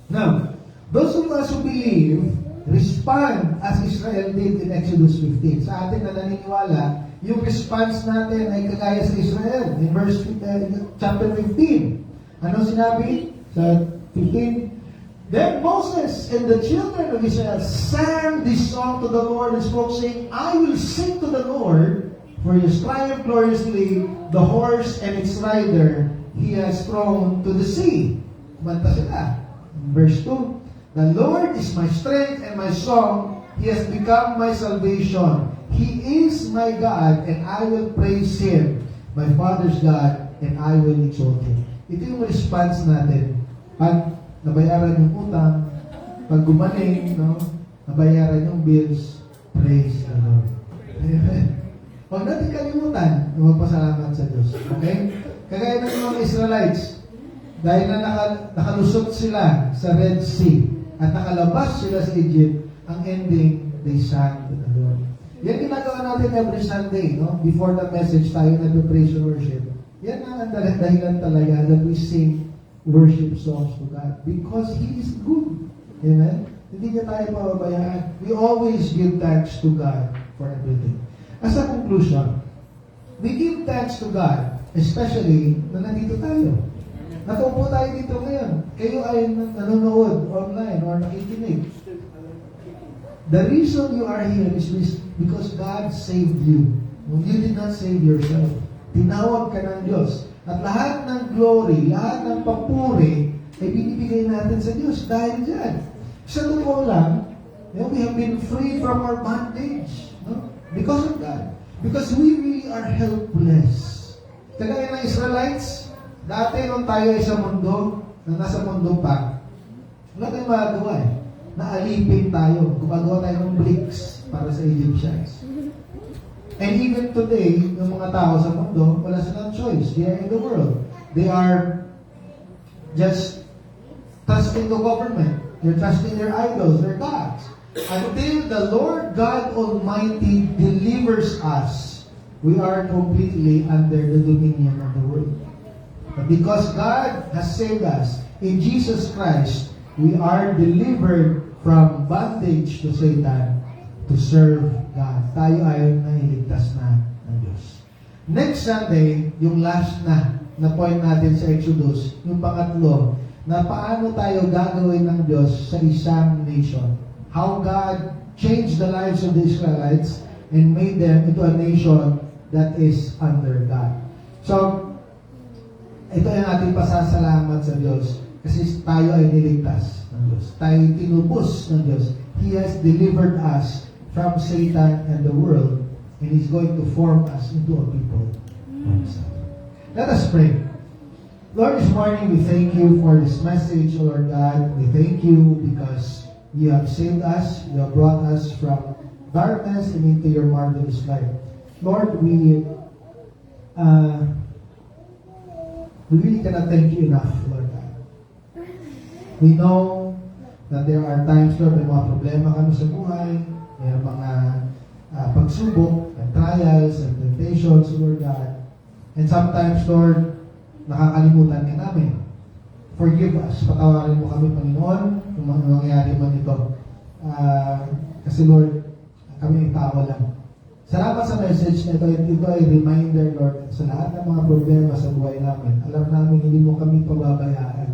Now, those of us who believe, respond as Israel did in Exodus 15. Sa atin na naniniwala, yung response natin ay kagaya sa Israel. In chapter 15. Ano sinabi? Sa 15, Then Moses and the children of Israel sang this song to the Lord and spoke, saying, I will sing to the Lord, for He has triumphed gloriously, the horse and its rider He has thrown to the sea. Kumanta sila. Verse 2, The Lord is my strength and my song. He has become my salvation. He is my God, and I will praise Him, my Father's God, and I will exalt Him. Ito yung response natin. Pag nabayaran yung utang, pag gumaling, nabayaran yung bills, praise the Lord. Amen. Huwag natin kalimutan na magpasalamat sa Diyos. Okay? Kagaya ng mga Israelites, dahil na nakalusot sila sa Red Sea at nakalabas sila sa Egypt, ang ending, they sang to the Lord. Yan ginagawa natin every Sunday, Before the message tayo nag-praise and worship. Yan ang dahilan talaga that we sing worship songs to God because He is good. Amen? Hindi niya tayo pababayaan. We always give thanks to God for everything. As a conclusion, we give thanks to God, especially na nandito tayo. Natupo tayo dito ngayon. Kayo ay nanonood online or nakikinig. The reason you are here is because God saved you. You did not save yourself. Tinawag ka ng Diyos. At lahat ng glory, lahat ng papuri, ay binibigay natin sa Diyos dahil dyan. Sa totoo lang, we have been free from our bondage. No? Because of God. Because we really are helpless. Kagaya ng Israelites, dati nung tayo ay sa mundo, na nasa mundo pa, wala tayong magagawa eh. Naalipin tayo. Gumagawa tayo ng bricks para sa Egyptians. And even today, yung mga tao sa mundo, wala silang choice. They are in the world. They are just trusting the government. They're trusting their idols, their gods. Until the Lord God Almighty delivers us, we are completely under the dominion of the world. But because God has saved us in Jesus Christ, we are delivered from bondage to Satan to serve God. Tayo ay nailigtas na ng Diyos. Next Sunday, yung last na point natin sa Exodus, yung pangatlo, na paano tayo gagawin ng Diyos sa isang nation. How God changed the lives of the Israelites and made them into a nation that is under God. So, ito yung ating pasasalamat sa Diyos kasi tayo ay niligtas ng Diyos. Tayo ay tinubos ng Diyos. He has delivered us from Satan and the world, and He's going to form us into a people of Himself. Let us pray. Lord, this morning we thank you for this message, Lord God. We thank you because you have saved us. You have brought us from darkness and into your marvelous light. Lord, we really cannot thank you enough, Lord God. We know that there are times, Lord, may mga problema kami sa buhay, may mga pagsubok, and trials, and temptations, Lord God. And sometimes, Lord, nakakalimutan ka namin. Forgive us. Patawarin mo kami, Panginoon, kung mangyayari man ito. Kasi, Lord, kami ay tao lang. Salamat sa message na ito. Ito ay reminder, Lord, sa lahat ng mga problema sa buhay namin. Alam namin, hindi mo kami pababayaan.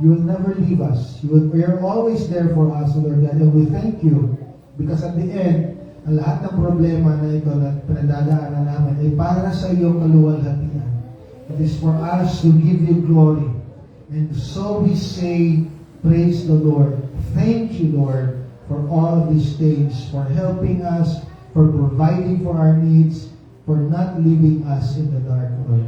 You will never leave us. You are always there for us, Lord God. And we thank you because at the end, ang lahat ng problema na ito na pinagdadaanan namin ay para sa iyong kaluwalhatian. It is for us to give you glory. And so we say, praise the Lord. Thank you, Lord, for all of these things, for helping us, for providing for our needs, for not leaving us in the dark, Lord.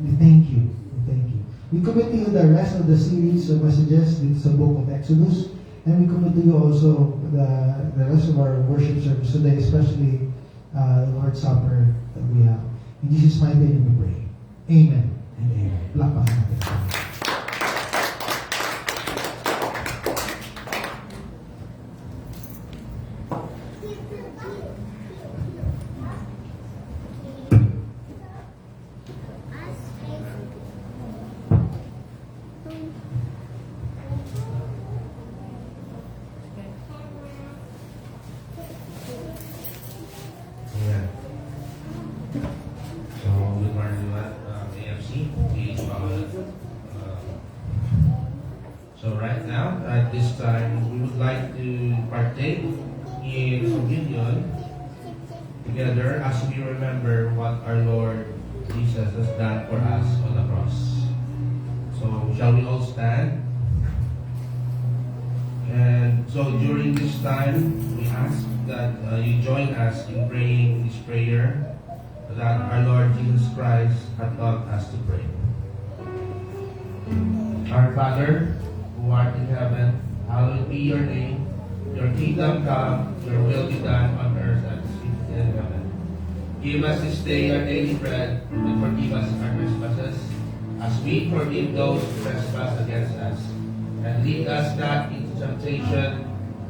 We thank you. We thank you. We commit to you the rest of the series of messages in the book of Exodus, and we commit to you also the rest of our worship service today, especially the Lord's Supper that we have. In Jesus' mighty name we pray. Amen and amen. Palakpakan natin. Yeah. So, good morning everyone. AFC, PH Power. So right now, at this time, we would like to partake in communion together as we remember what our Lord Jesus has done for us on the cross. So, shall we all stand? And so during this time, we ask that you join us in praying this prayer that our Lord Jesus Christ had taught us to pray. Our Father, who art in heaven, hallowed be your name. Your kingdom come, your will be done on earth as it is in heaven. Give us this day our daily bread, and forgive us our trespasses, as we forgive those who trespass against us. And lead us not into temptation,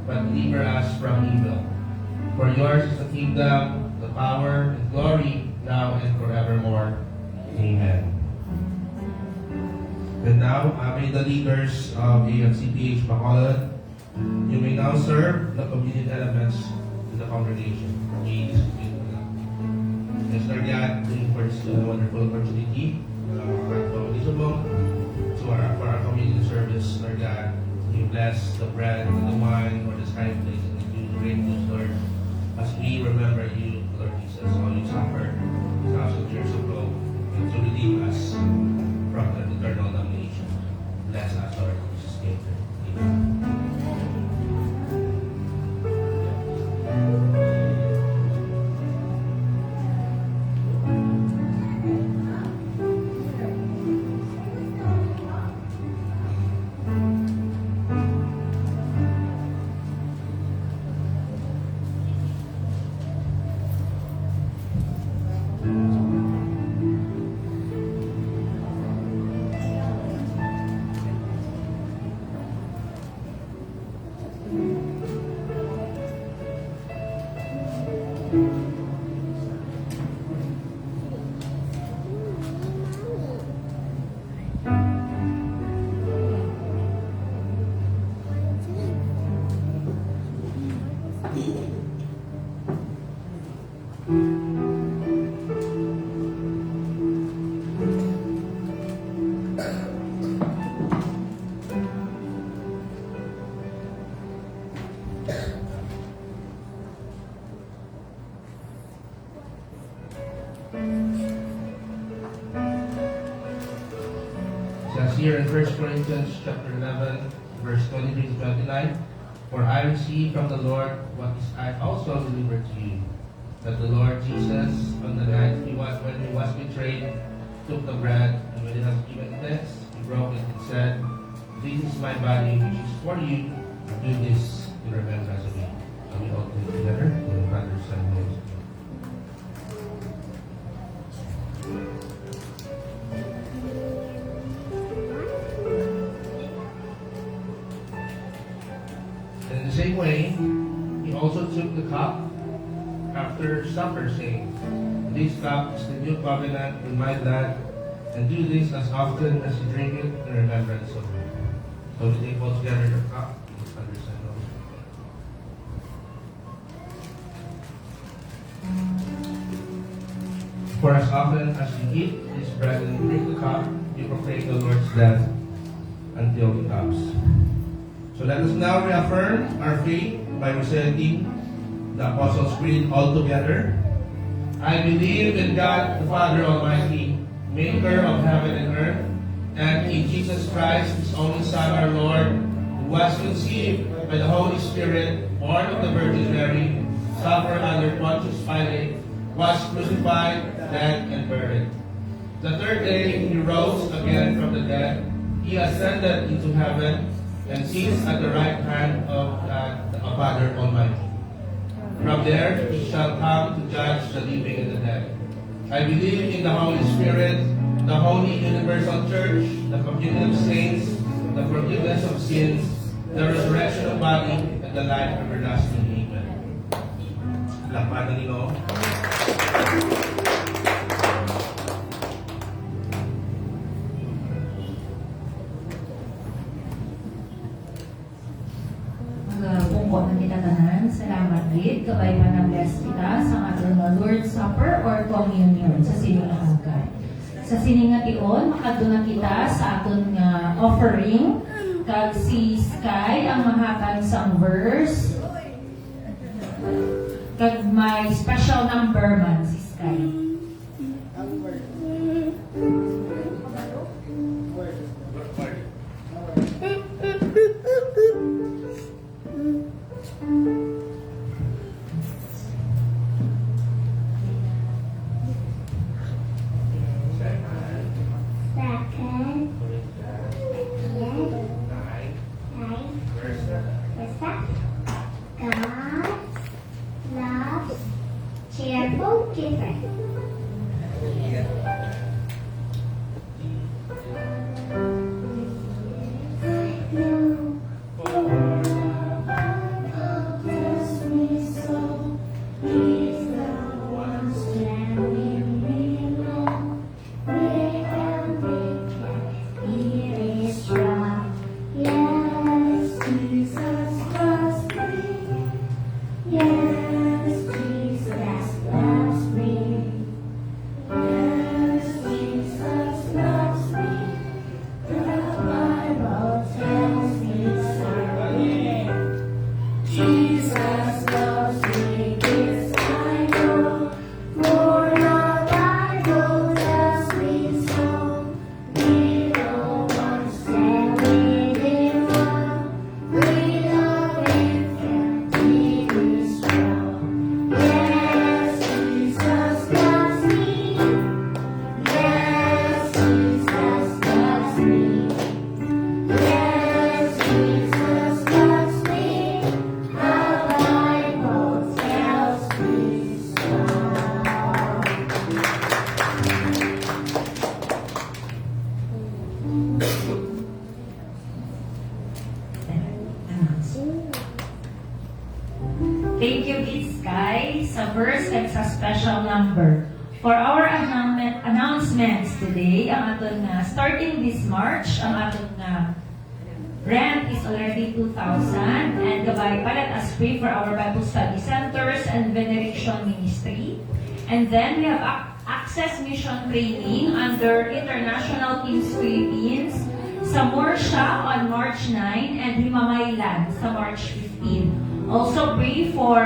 but deliver us from evil. For yours is the kingdom, the power, and glory, now and forevermore. Amen. And now, may the leaders of AFCPH Bacolod, you may now serve the communion elements to the congregation. Please, yes, Lord God, thank you for this wonderful opportunity for our communion service, Lord God. You bless the bread and the wine for this kind place and the Says here in 1 Corinthians chapter 11, verse 23 to 29, For I received from the Lord what is I also delivered to you, that the Lord Jesus, on the night when he was betrayed, took the bread, and when he had given thanks, he broke it and said, This is my body, which is for you. Do this in remembrance of me. And we all do it together, with the brothers and sisters. In the same way, he also took the cup after supper, saying, This cup is the new covenant in my blood, and do this as often as you drink it in remembrance of me. So we take all together the cup. Let's understand those. For as often as you eat this bread and drink the cup, you proclaim the Lord's death until he comes. So let us now reaffirm our faith by reciting the Apostles' Creed all together. I believe in God the Father Almighty, maker of heaven and earth, and in Jesus Christ, His only Son, our Lord, who was conceived by the Holy Spirit, born of the Virgin Mary, suffered under Pontius Pilate, was crucified, dead, and buried. The third day He rose again from the dead. He ascended into heaven and sits at the right hand of God the Father Almighty. From there He shall come to judge the living and the dead. I believe in the Holy Spirit, the Holy Universal Church, the communion of saints, the forgiveness of sins, the resurrection of body, and the life everlasting. Amen. Lakpan ng Ginoo. Magpungko na kita tanan. Salamat gid. Kabay pa na bless kita sa aton nga Lord's Supper or Communion sa siningahagan. Sa siningation, makaduna kita sa aton nga offering. Kag si Sky ang mahatag sang verse. Kag may special number man si Sky. God loves cheerful giving. Thank you, Sky, sa verse and sa special number. For our announcements today, ang aton na starting this March, ang aton na rent is already 2,000 and gabay pa let us pray for our Bible study centers and veneration ministry. And then we have Access Mission Training under International Kings Philippines sa Morsha on March 9 and Himamaylan sa March 15. Also pray for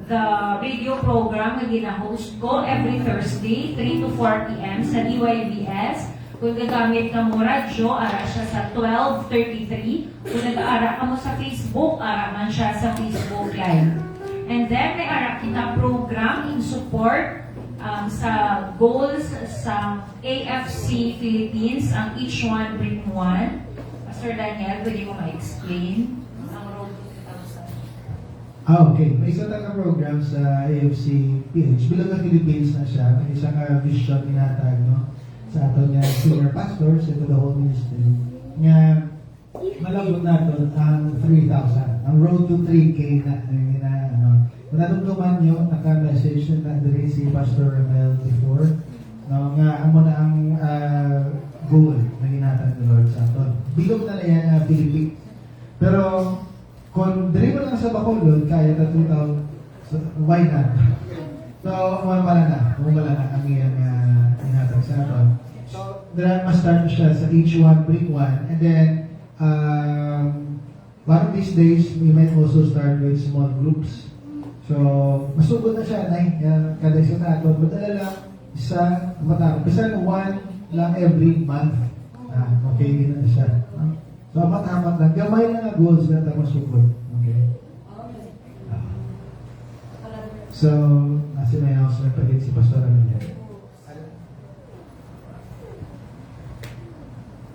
the radio program na gina-host ko every Thursday, 3 to 4 p.m. sa DYBS. Kung gagamit ka mo radyo, ara siya sa 12:33. Kung nag-aara ka mo sa Facebook, ara man siya sa Facebook Live. And then may ara kita program in support sa goals sa AFC Philippines, ang Each One Bring One. Pastor Daniel, pwede mo ma-explain ang road to 2000? Okay. May isa na program sa AFC PH. Bilang na Philippines na siya, may isang vision inatag, no? Sa ato niya senior pastors and to the whole ministry. Nga, malabot nato ang 3,000. Ang road to 3K na, kung natungtuman nyo, naka-message na rin si Pastor Ramel before, no, nga amo na ang goal na ginatag ni Lord sa ato. Bilog na yan Philippines. Pero, kung dali mo lang sa Bacolod, kaya na 2,000, so, why not? So, umala na ang iyang inatag sa ato. So, mas-start na siya sa each one, bring one, and then, one of these days, we might also start with small groups. So, masugod na siya, kada isa na ato. Madala lang, isa one lang every month. Okay, din na siya. So, amat-amat lang. Gamay lang ang goals na ito masugod. Okay. So, nasa may announcement pa din si Pastor Ramil.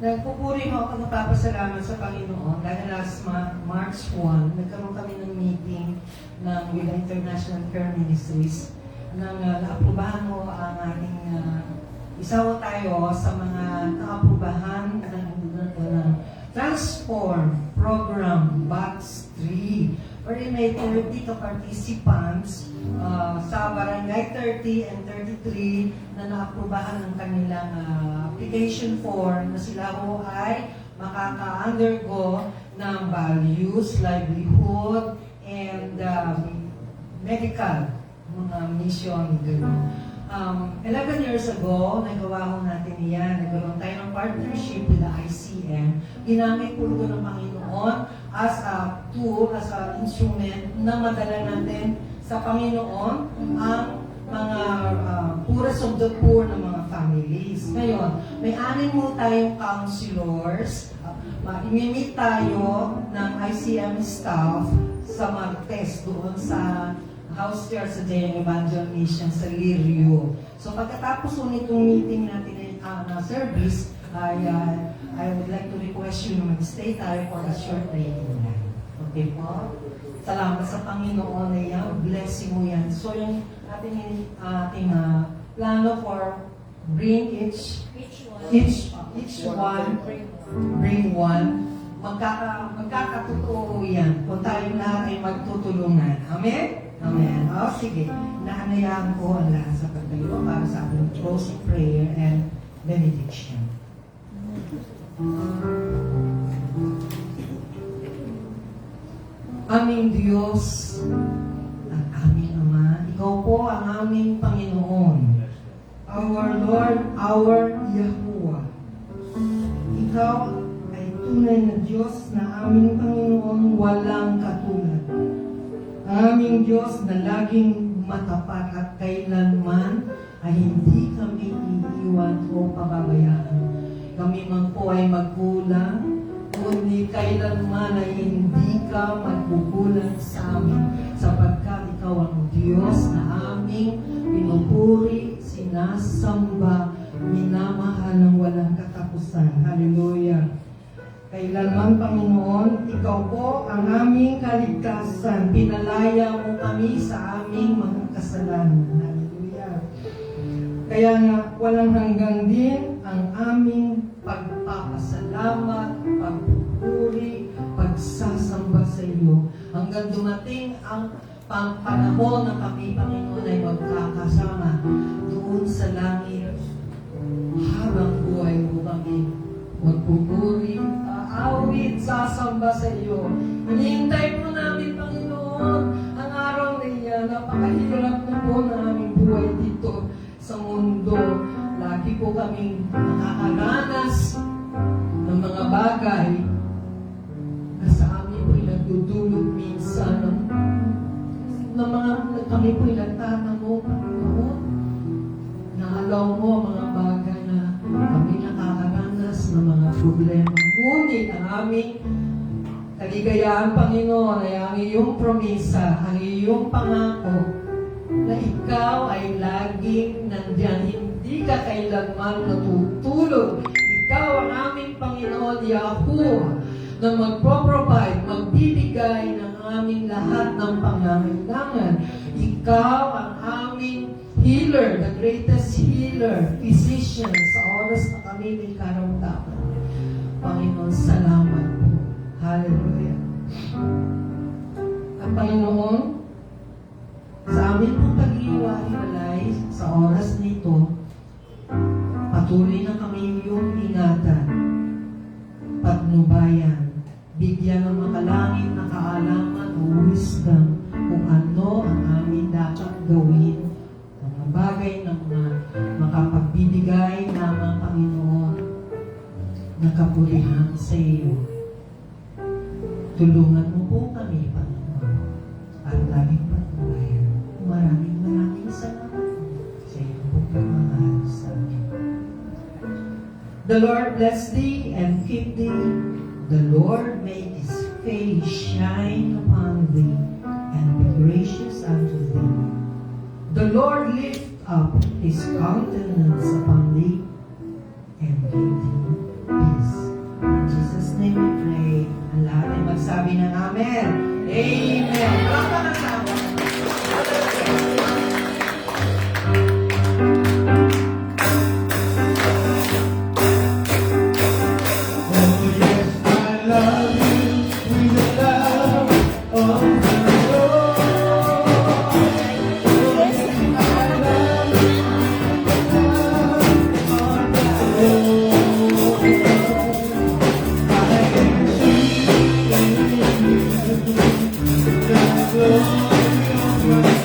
Nagpupuri mo ako nagpapasalamat sa Panginoon dahil last March 1, nagkaroon kami ng meeting ng with the International Care Ministries nang naaprubahan mo ang ating isaw tayo sa mga naaprubahan ng Transform Program Batch 3 wherein may 30 participants sa barangay 30 and 33 na naaprubahan ng kanilang application form na sila ho ay makaka-undergo ng values, livelihood, and medical mga mission. 11 years ago, nagawa ho natin yan. Nagkaroon tayo ng partnership with the ICM. Ginamit po ito ng Panginoon as a tool, as an instrument na madala natin sa Panginoon ang mga poorest of the poor ng mga families. Ngayon, may 6 mo tayong counselors. Imimit tayo ng ICM staff sa mag-test doon sa house care sa Dayan Evangel Mission sa Lirio. So pagkatapos nitong meeting natin na service, I would like to request you na mag-stay tayo for a short training na. Okay po? Salamat sa Panginoon na yan. Blessing mo yan. So yung ating plano for bring each one, bring one. Magkakatotoo yan kung tayo lahat ay magtutulungan. Amen? Amen. Sige. Naanayaan ko ang lahat sa pagdalo para sa ating closing prayer and benediction. Aming Diyos at aming Ama, Ikaw po ang aming Panginoon. Our Lord, our Yahuwah. Ikaw ay tunay na Diyos na aming Panginoon, walang katulad. Aming Diyos na laging matapat at kailanman ay hindi kami iiwan o pababayaan. Kami man po ay magkulang, kundi kailanman ay hindi ka magkukulang sa amin, sapagkat ikaw ang Diyos na aming pinupuri, sinasamba, minamahal ng walang katapusan. Hallelujah. Kailanman, Panginoon, Ikaw po ang aming kaligtasan. Pinalaya mo kami sa aming mga kasalanan. Hallelujah. Kaya nga, walang hanggang din ang aming pagpapasalamat, pagpupuri, pagsasamba sa iyo. Hanggang dumating ang panahon na kami, Panginoon, ay magkakasama doon sa langit habang buhay mo kami. Magpupuri, aawit, sasamba sa iyo. Hinihintay po namin, Panginoon, ang araw na iyan. Napakahirap na po na aming buhay dito sa mundo. Lagi po kaming nakakaranas ng mga bagay na sa amin po'y nagdudulot minsan ng mga kami po'y nagtatanong, Panginoon, naalaw mo ang mga bagay na kami nakakaranas ng mga problema. Ngunit ang aming kaligayahan, Panginoon, ay ang iyong promesa, ang iyong pangako, na ikaw ay laging nandyan, hindi ka kailanman natutulog. Ikaw ang aming Panginoon, Yahuwah, na magpo-provide, magbibigay ng aming lahat ng pangangailangan. Ikaw ang aming healer, the greatest healer, physician, sa oras na kami may karamdaman. Panginoon, salamat po. Hallelujah. Ang Panginoon, sa amin pong pag-iwalay sa oras nito, patuloy na kami iyong ingatan, patnubayan, bigyan ng makalangit na kaalaman o wisdom kung ano ang amin dapat gawin, mga bagay na mga makapagbibigay lamang, Panginoon, na kapulihan sa iyo. Tulungan mo po kami, Panginoon, at laging patnubayan. Maraming salamat sa iyong pagmamahal sa amin. The Lord bless thee and keep thee. The Lord make his face shine upon thee and be gracious unto thee. The Lord lift up his countenance upon thee and give thee peace. In Jesus' name we pray. Ang lahat ay magsabi ng Amen. Amen. Palakpakan sa amin. Glory of my